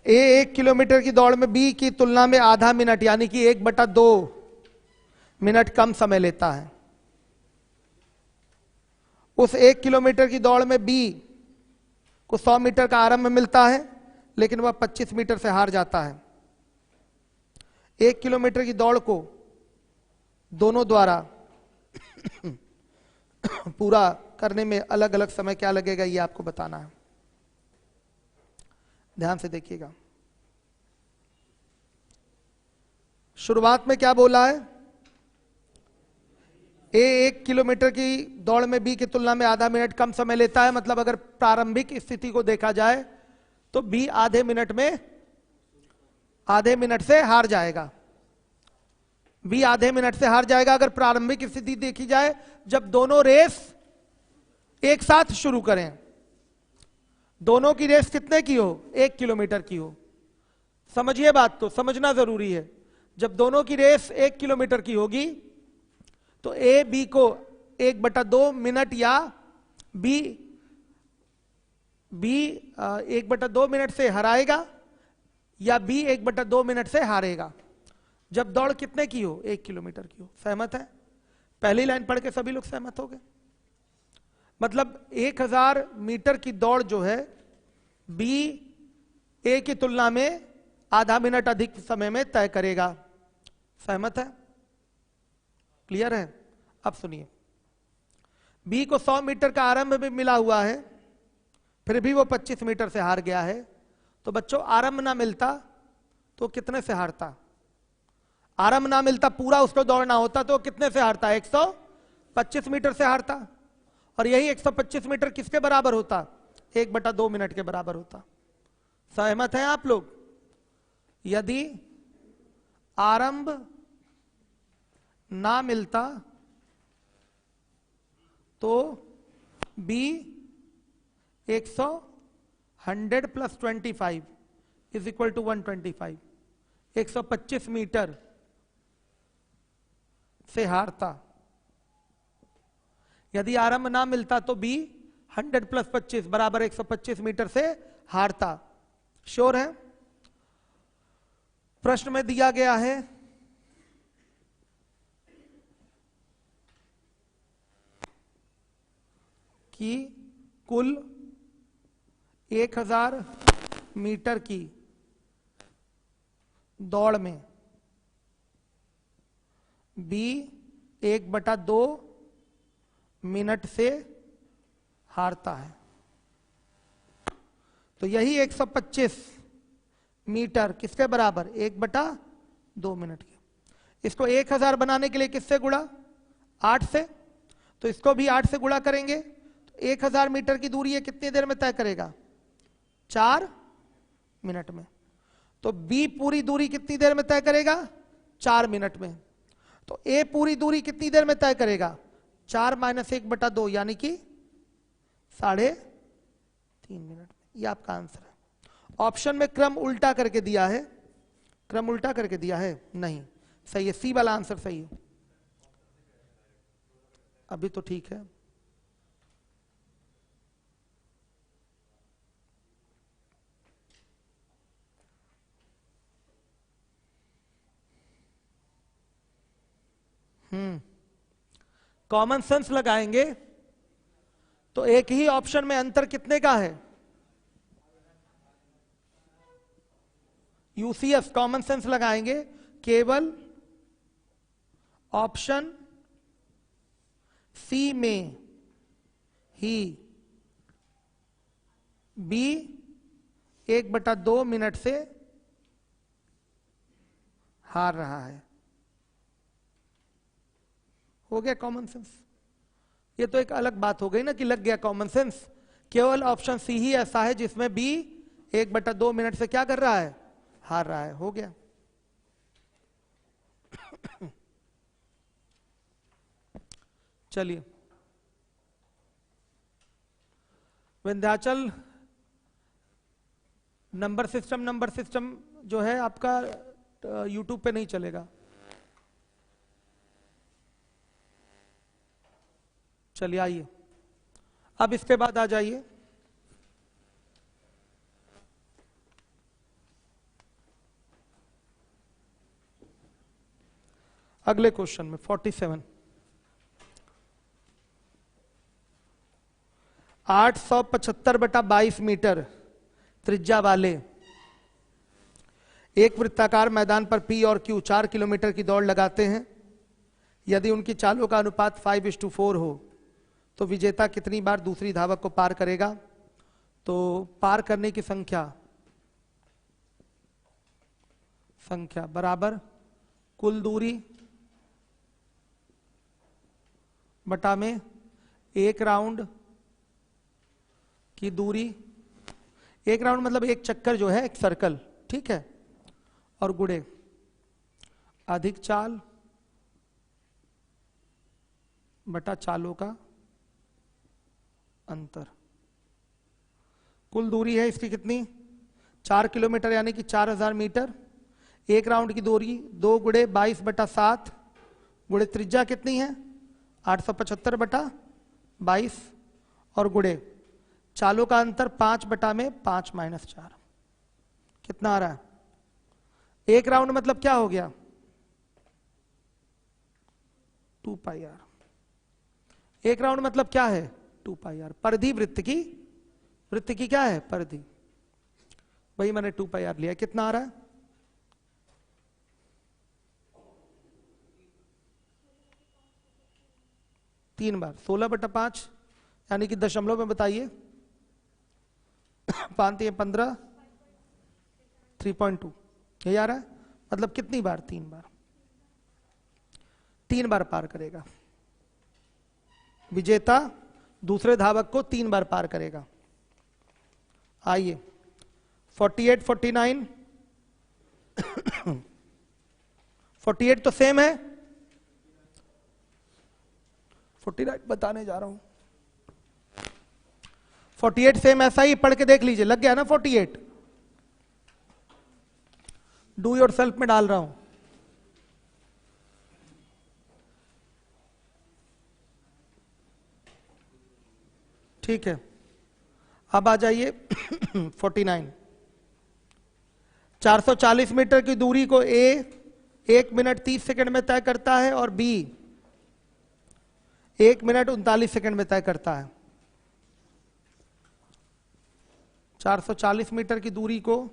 A: ए 1 किलोमीटर की दौड़ में बी की तुलना में आधा मिनट यानी कि 1/2 मिनट कम समय लेता है। उस 1 किलोमीटर की दौड़ में बी को 100 मीटर का आरंभ मिलता है, लेकिन वह 25 मीटर से हार जाता है। 1 किलोमीटर की दौड़ को दोनों द्वारा पूरा करने में अलग अलग समय क्या लगेगा, यह आपको बताना है। ध्यान से देखिएगा। शुरुआत में क्या बोला है, ए 1 किलोमीटर की दौड़ में बी की तुलना में आधा मिनट कम समय लेता है। मतलब अगर प्रारंभिक स्थिति को देखा जाए तो बी आधे मिनट से हार जाएगा। बी आधे मिनट से हार जाएगा अगर प्रारंभिक स्थिति देखी जाए, जब दोनों रेस एक साथ शुरू करें। दोनों की रेस कितने की हो, 1 किलोमीटर की हो। समझिए बात, तो समझना जरूरी है। जब दोनों की रेस 1 किलोमीटर की होगी तो ए बी को 1/2 मिनट या बी 1/2 मिनट से हराएगा या बी 1/2 मिनट से हारेगा। जब दौड़ कितने की हो, 1 किलोमीटर की हो। सहमत है? पहली लाइन पढ़ के सभी लोग सहमत हो गए। मतलब 1000 मीटर की दौड़ जो है बी ए की तुलना में आधा मिनट अधिक समय में तय करेगा। सहमत है? क्लियर है? अब सुनिए, बी को 100 मीटर का आरंभ में मिला हुआ है, फिर भी वो 25 मीटर से हार गया है। तो बच्चों आरंभ ना मिलता तो कितने से हारता? आरंभ ना मिलता, पूरा उसको दौड़ना होता तो कितने से हारता? 125 मीटर से हारता। और यही 125 मीटर किसके बराबर होता? 1/2 मिनट के बराबर होता। सहमत हैं आप लोग? यदि आरंभ ना मिलता तो बी 100 + 25 = 125, 125 मीटर से हारता। यदि आरंभ ना मिलता तो बी 100 + 25 बराबर 125 मीटर से हारता। श्योर है? प्रश्न में दिया गया है कि कुल 1000 मीटर की दौड़ में बी 1/2 मिनट से हारता है। तो यही 125 मीटर किसके बराबर? 1/2 मिनट के। इसको 1000 बनाने के लिए किससे गुणा? 8 से। तो इसको भी 8 से गुणा करेंगे तो 1000 मीटर की दूरी है कितनी देर में तय करेगा? 4 मिनट में। तो बी पूरी दूरी कितनी देर में तय करेगा? 4 मिनट में। तो ए पूरी दूरी कितनी देर में तय करेगा? 4 - 1/2 यानी कि 3.5 मिनट में। ये आपका आंसर है। ऑप्शन में क्रम उल्टा करके दिया है, क्रम उल्टा करके दिया है नहीं, सही है, सी वाला आंसर सही है। अभी तो ठीक है। कॉमन सेंस लगाएंगे तो एक ही ऑप्शन में अंतर कितने का है? यूसीएस कॉमन सेंस लगाएंगे, केवल ऑप्शन सी में ही बी 1/2 मिनट से हार रहा है। हो गया कॉमन सेंस। ये तो एक अलग बात हो गई ना कि लग गया कॉमन सेंस। केवल ऑप्शन सी ही ऐसा है जिसमें बी 1/2 मिनट से क्या कर रहा है, हार रहा है। हो गया। चलिए, विंध्याचल नंबर सिस्टम जो है आपका यूट्यूब पे नहीं चलेगा। चलिए आइए, अब इसके बाद आ जाइए अगले क्वेश्चन में 47। 875/22 मीटर त्रिज्या वाले एक वृत्ताकार मैदान पर पी और क्यू 4 किलोमीटर की दौड़ लगाते हैं। यदि उनकी चालों का अनुपात 5:4 हो तो विजेता कितनी बार दूसरी धावक को पार करेगा? तो पार करने की संख्या बराबर कुल दूरी बटा में एक राउंड की दूरी, एक राउंड मतलब एक चक्कर जो है, एक सर्कल, ठीक है, और गुणे अधिक चाल बटा चालों का अंतर। कुल दूरी है इसकी कितनी? 4 किलोमीटर यानी कि 4000 मीटर। एक राउंड की दूरी 2 गुणे 22/7 गुणे त्रिज्या कितनी है 875/22 और गुणे चालों का अंतर 5/5 कितना आ रहा है? एक राउंड मतलब क्या हो गया 2πr। एक राउंड मतलब क्या है 2πr। परिधि वृत्त की क्या है परिधि, वही मैंने 2πr लिया। कितना आ रहा है? तीन बार 16/5 यानी कि दशमलव में बताइए। 5×15 3.2 यही आ रहा है। मतलब कितनी बार? 3 बार। 3 बार पार करेगा विजेता, दूसरे धावक को 3 बार पार करेगा। आइए 48 49 48 तो सेम है, 49 बताने जा रहा हूं। 48 सेम ऐसा ही पढ़ के देख लीजिए, लग गया ना 48। डू योर सेल्फ में डाल रहा हूं। ठीक है, अब आ जाइए 49। 440 मीटर की दूरी को ए 1 मिनट 30 सेकंड में तय करता है और बी 1 मिनट 39 सेकंड में तय करता है। 440 मीटर की दूरी को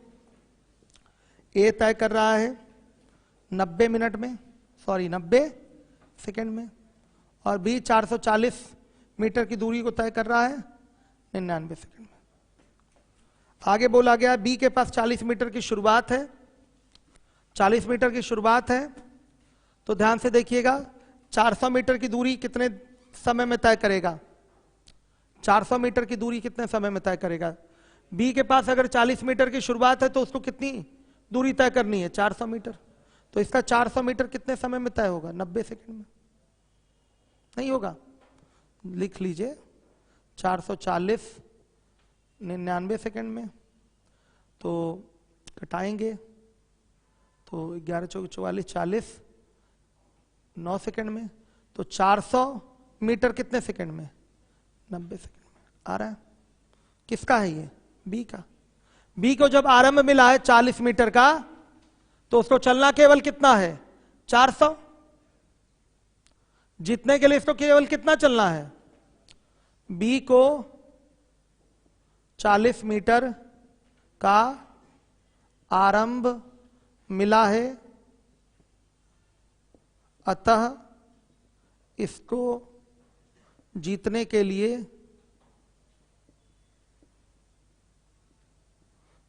A: ए तय कर रहा है 90 मिनट में, सॉरी 90 सेकंड में, और बी 440 मीटर की दूरी को तय कर रहा है 99 सेकंड में। आगे बोला गया बी के पास 40 मीटर की शुरुआत है, 40 मीटर की शुरुआत है। तो ध्यान से देखिएगा 400 मीटर की दूरी कितने समय में तय करेगा? 400 मीटर की दूरी कितने समय में तय करेगा? बी के पास अगर 40 मीटर की शुरुआत है तो उसको कितनी दूरी तय करनी है? 400 मीटर। तो इसका 400 मीटर कितने समय में तय होगा? 90 सेकंड में। नहीं होगा, लिख लीजिए 440 99 सेकंड में। तो घटाएंगे तो 11 चौक 44 40 9 सेकंड में। तो 400 मीटर कितने सेकंड में? 90 सेकंड में। आ रहा है? किसका है ये? बी का। बी को जब आरंभ मिला है 40 मीटर का तो उसको चलना केवल कितना है? 400। जीतने के लिए इसको केवल कितना चलना है? बी को 40 मीटर का आरंभ मिला है, अतः इसको जीतने के लिए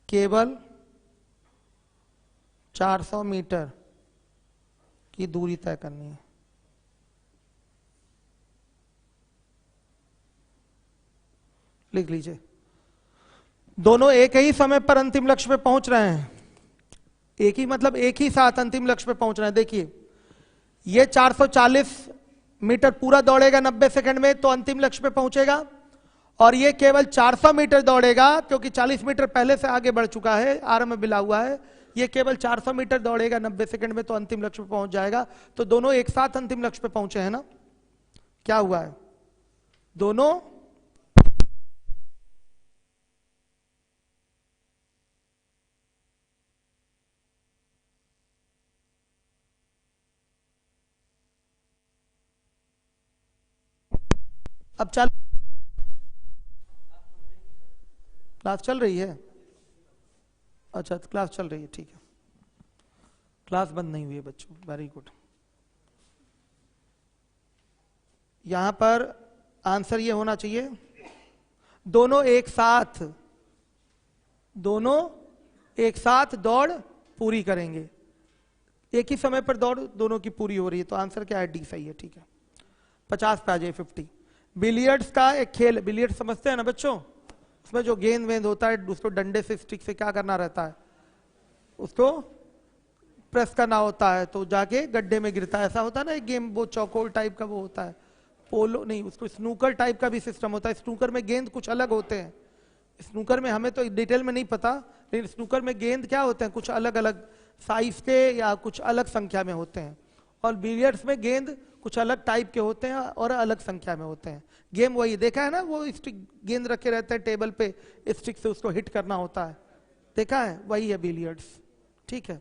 A: केवल 400 मीटर की दूरी तय करनी है। लिख लीजिए, दोनों एक ही समय पर अंतिम लक्ष्य पे पहुंच रहे हैं। एक ही मतलब एक ही साथ अंतिम लक्ष्य पे पहुंच रहे हैं। देखिए, ये 440 मीटर पूरा दौड़ेगा 90 सेकंड में तो अंतिम लक्ष्य पे पहुंचेगा, और ये केवल 400 मीटर दौड़ेगा क्योंकि 40 मीटर पहले से आगे बढ़ चुका है, आरंभ में मिला हुआ है। ये केवल 400 मीटर दौड़ेगा 90 सेकंड में तो अंतिम लक्ष्य पे पहुंच जाएगा। तो दोनों एक साथ अंतिम लक्ष्य पे पहुंचे हैं ना। क्या हुआ है, दोनों अब चल क्लास चल रही है। अच्छा, क्लास चल रही है, ठीक है। क्लास बंद नहीं हुई है बच्चों, वेरी गुड। यहां पर आंसर ये होना चाहिए, दोनों एक साथ दौड़ पूरी करेंगे। एक ही समय पर दौड़ दोनों की पूरी हो रही है, तो आंसर क्या है, डी सही है, ठीक है। 50 पे आ जाए। 50 बिलियर्ड्स का एक खेल, बिलियर्ड समझते हैं ना बच्चों, उसमें जो गेंद होता है उसको डंडे से, स्टिक से क्या करना रहता है, उसको प्रेस करना होता है तो जाके गड्ढे में गिरता है। ऐसा होता है ना एक गेम, वो चौकोर टाइप का वो होता है, पोलो नहीं, उसको स्नूकर टाइप का भी सिस्टम होता है। स्नूकर में गेंद कुछ अलग होते हैं। स्नूकर में हमें तो डिटेल में नहीं पता, लेकिन स्नूकर में गेंद क्या होते हैं, कुछ अलग अलग साइज के या कुछ अलग संख्या में होते हैं, और बिलियर्ड्स में गेंद कुछ अलग टाइप के होते हैं और अलग संख्या में होते हैं। गेम वही देखा है ना, वो स्टिक गेंद रखे रहते हैं टेबल पे, स्टिक से उसको हिट करना होता है, देखा है, वही है बिलियर्ड्स, ठीक है।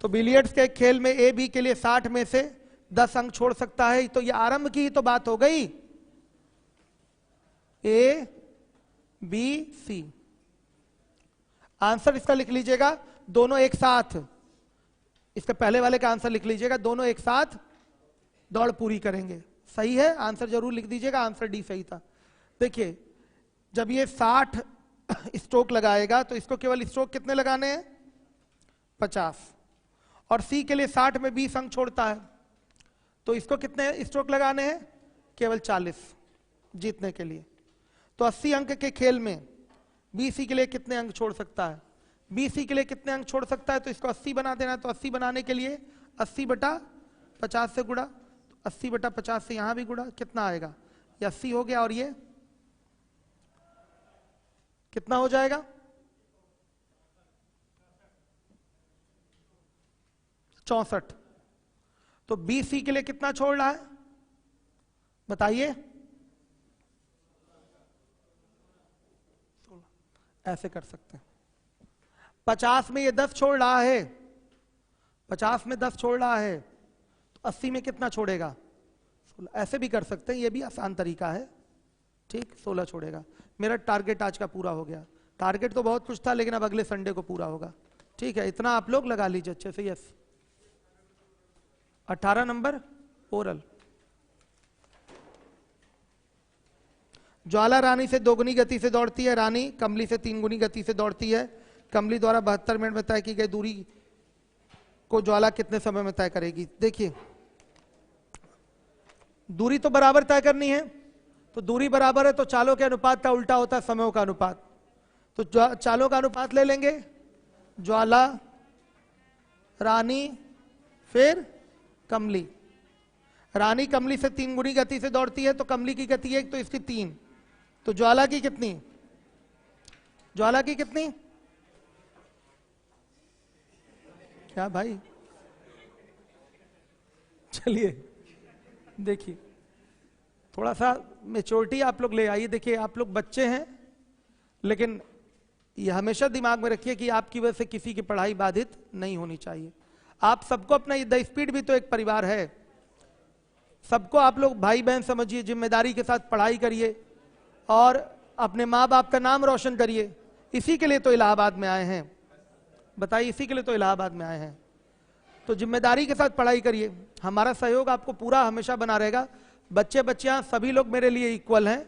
A: तो बिलियर्ड्स के खेल में ए बी के लिए 60 में से 10 अंक छोड़ सकता है। तो ये आरंभ की ही तो बात हो गई, ए बी सी। आंसर इसका लिख लीजिएगा, दोनों एक साथ, इसके पहले वाले का आंसर लिख लीजिएगा, दोनों एक साथ दौड़ पूरी करेंगे। सही है, आंसर जरूर लिख दीजिएगा, आंसर डी सही था। देखिए, जब ये 60 स्ट्रोक लगाएगा तो इसको केवल स्ट्रोक कितने लगाने हैं, 50, और सी के लिए 60 में 20 अंक छोड़ता है, तो इसको कितने स्ट्रोक लगाने हैं, केवल 40 जीतने के लिए। तो 80 अंक के खेल में बीसी के लिए कितने अंक छोड़ सकता है, बीसी के लिए कितने अंक छोड़ सकता है, तो इसको 80 बना देना है। तो 80 बनाने के लिए 80/50 से गुड़ा, 80/50 से यहां भी गुड़ा, कितना आएगा, ये 80 हो गया, और ये कितना हो जाएगा, 64। तो बीसी के लिए कितना छोड़ रहा है बताइए, ऐसे कर सकते हैं। 50 में ये 10 छोड़ रहा है, 50 में 10 छोड़ रहा है, तो 80 में कितना छोड़ेगा, 16। ऐसे भी कर सकते हैं, ये भी आसान तरीका है, ठीक। 16 छोड़ेगा। मेरा टारगेट आज का पूरा हो गया। टारगेट तो बहुत कुछ था, लेकिन अब अगले संडे को पूरा होगा, ठीक है। इतना आप लोग लगा लीजिए अच्छे से। Yes, 18 number oral. ज्वाला रानी से 2 गुनी गति से दौड़ती है, रानी कमली से 3 गुनी गति से दौड़ती है। कमली द्वारा 72 मिनट में तय की गई दूरी को ज्वाला कितने समय में तय करेगी। देखिए, दूरी तो बराबर तय करनी है, तो दूरी बराबर है तो चालों के अनुपात का उल्टा होता है समयों का अनुपात। तो चालों का अनुपात ले लेंगे, ज्वाला, रानी, फिर कमली। रानी कमली से 3 गुनी गति से दौड़ती है, तो कमली की गति 1 तो इसकी 3, तो ज्वाला की कितनी, ज्वाला की कितनी, क्या भाई, चलिए देखिए, थोड़ा सा मेच्योरिटी आप लोग ले आइए। देखिए, आप लोग बच्चे हैं, लेकिन ये हमेशा दिमाग में रखिए कि आपकी वजह से किसी की पढ़ाई बाधित नहीं होनी चाहिए। आप सबको अपना द स्पीड भी तो एक परिवार है, सबको आप लोग भाई बहन समझिए, जिम्मेदारी के साथ पढ़ाई करिए और अपने माँ बाप का नाम रोशन करिए। इसी के लिए तो इलाहाबाद में आए हैं, बताइए, इसी के लिए तो इलाहाबाद में आए हैं। तो जिम्मेदारी के साथ पढ़ाई करिए, हमारा सहयोग आपको पूरा हमेशा बना रहेगा। बच्चे बच्चियां सभी लोग मेरे लिए इक्वल हैं,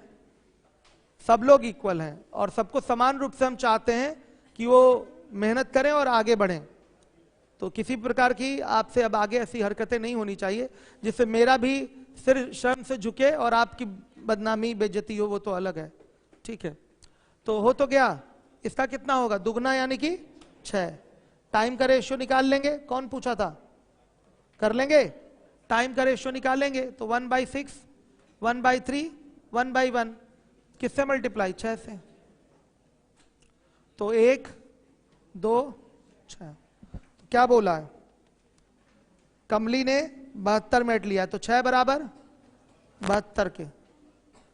A: सब लोग इक्वल हैं, और सबको समान रूप से हम चाहते हैं कि वो मेहनत करें और आगे बढ़ें। तो किसी प्रकार की आपसे अब आगे ऐसी हरकतें नहीं होनी चाहिए जिससे मेरा भी सिर शर्म से झुके और आपकी बदनामी बेइज्जती हो, वो तो अलग है। ठीक है, तो हो तो गया। इसका कितना होगा? दुगना यानी कि 6। टाइम का रेशियो निकाल लेंगे, कौन पूछा था? कर लेंगे। टाइम का रेशियो निकालेंगे तो 1/6, 1/3, 1/1। किससे मल्टीप्लाई? 6 से। तो 1, 2, 6। तो क्या बोला है? कमली ने 72 मिनट लिया, तो 6 बराबर 72 के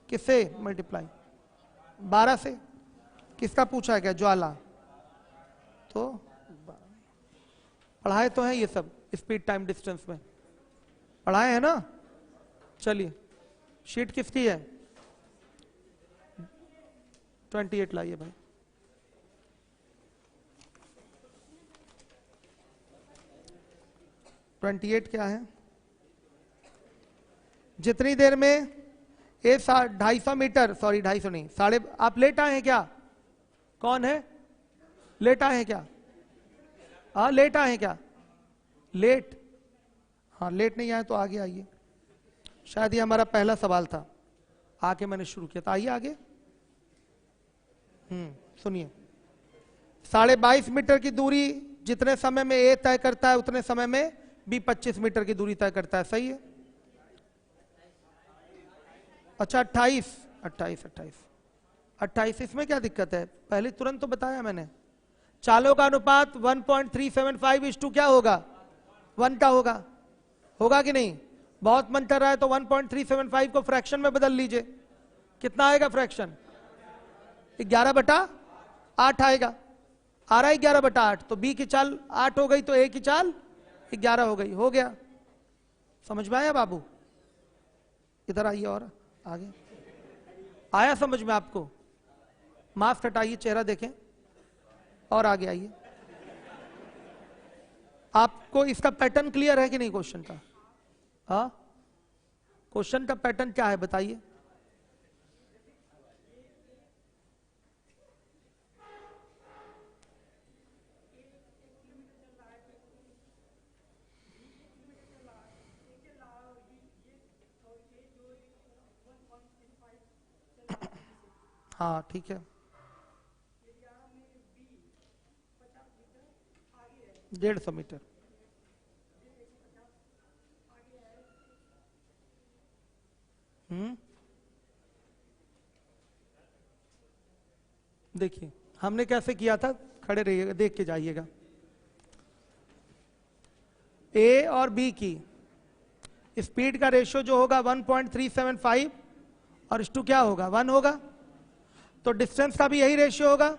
A: किससे मल्टीप्लाई? 12 से। किसका पूछा है? क्या ज्वाला? तो पढ़ाए तो हैं ये सब, स्पीड टाइम डिस्टेंस में पढ़ाए हैं ना। चलिए, शीट किसकी है? 28 लाइए भाई। ट्वेंटी क्या है? जितनी देर में 250 मीटर, सॉरी 250 नहीं, साढ़े, आप लेट आए हैं क्या? कौन है लेट आए हैं क्या? हाँ लेट आए हैं क्या? लेट, हाँ लेट नहीं आए तो आगे आइए। शायद ये हमारा पहला सवाल था, आके मैंने शुरू किया था। आइए आगे। सुनिए, 22.5 मीटर की दूरी जितने समय में ए तय करता है उतने समय में बी 25 मीटर की दूरी तय करता है, सही है? अच्छा 28, इसमें क्या दिक्कत है? पहले तुरंत तो बताया मैंने। चालों का अनुपात 1.375 क्या होगा? 1 का होगा। होगा कि नहीं? बहुत मन कर रहा है तो 1.375 को फ्रैक्शन में बदल लीजिए। कितना आएगा फ्रैक्शन? 11/8 आएगा। आ रहा है 11/8, तो बी की चाल 8 हो गई, तो ए की चाल 11 हो गई। हो गया, समझ में आया बाबू? इधर आइए और आगे। आया समझ में आपको? मास्क हटाइए, चेहरा देखें, और आगे आइए। आपको इसका पैटर्न क्लियर है कि नहीं क्वेश्चन का? हाँ, क्वेश्चन का पैटर्न क्या है बताइए। हाँ ठीक है, 150 मीटर। देखिए हमने कैसे किया था, खड़े रहिएगा, देख के जाइएगा। ए और बी की स्पीड का रेशियो जो होगा 1.375 और इस टू क्या होगा? 1 होगा। तो डिस्टेंस का भी यही रेशियो होगा,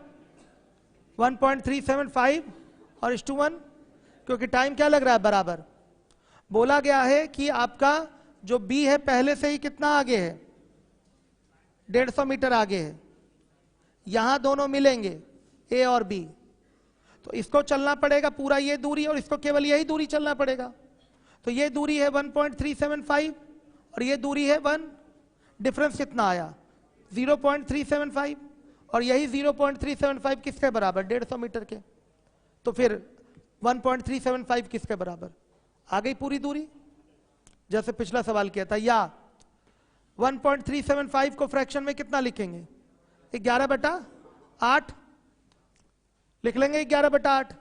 A: 1.375 और इस टू 1, क्योंकि टाइम क्या लग रहा है? बराबर। बोला गया है कि आपका जो बी है पहले से ही कितना आगे है? 150 मीटर आगे है। यहां दोनों मिलेंगे ए और बी, तो इसको चलना पड़ेगा पूरा ये दूरी, और इसको केवल यही दूरी चलना पड़ेगा। तो ये दूरी है 1.375 और ये दूरी है 1। डिफरेंस कितना आया? 0.375, और यही 0.375 किसके बराबर? 150 मीटर के। तो फिर 1.375 किसके बराबर? आ गई पूरी दूरी, जैसे पिछला सवाल किया था। या 1.375 को फ्रैक्शन में कितना लिखेंगे? 11/8 लिख लेंगे, 11/8।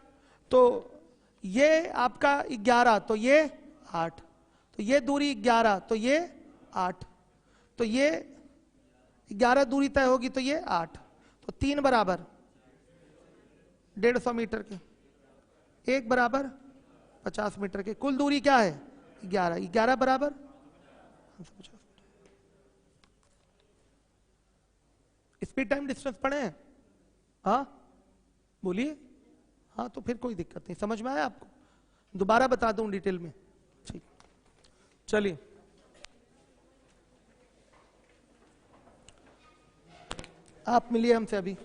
A: तो ये आपका 11, तो ये 8, तो ये दूरी 11, तो ये 8, तो ये 11 दूरी तय होगी, तो ये 8, तो 3 बराबर 150 मीटर के, 1 बराबर 50 मीटर के। कुल दूरी क्या है? 11, 11 बराबर 50। स्पीड टाइम डिस्टेंस पढ़े हैं? हाँ बोलिए। हाँ तो फिर कोई दिक्कत नहीं, समझ में आया आपको? दोबारा बता दूं डिटेल में? ठीक, चलिए आप मिलिए हमसे अभी।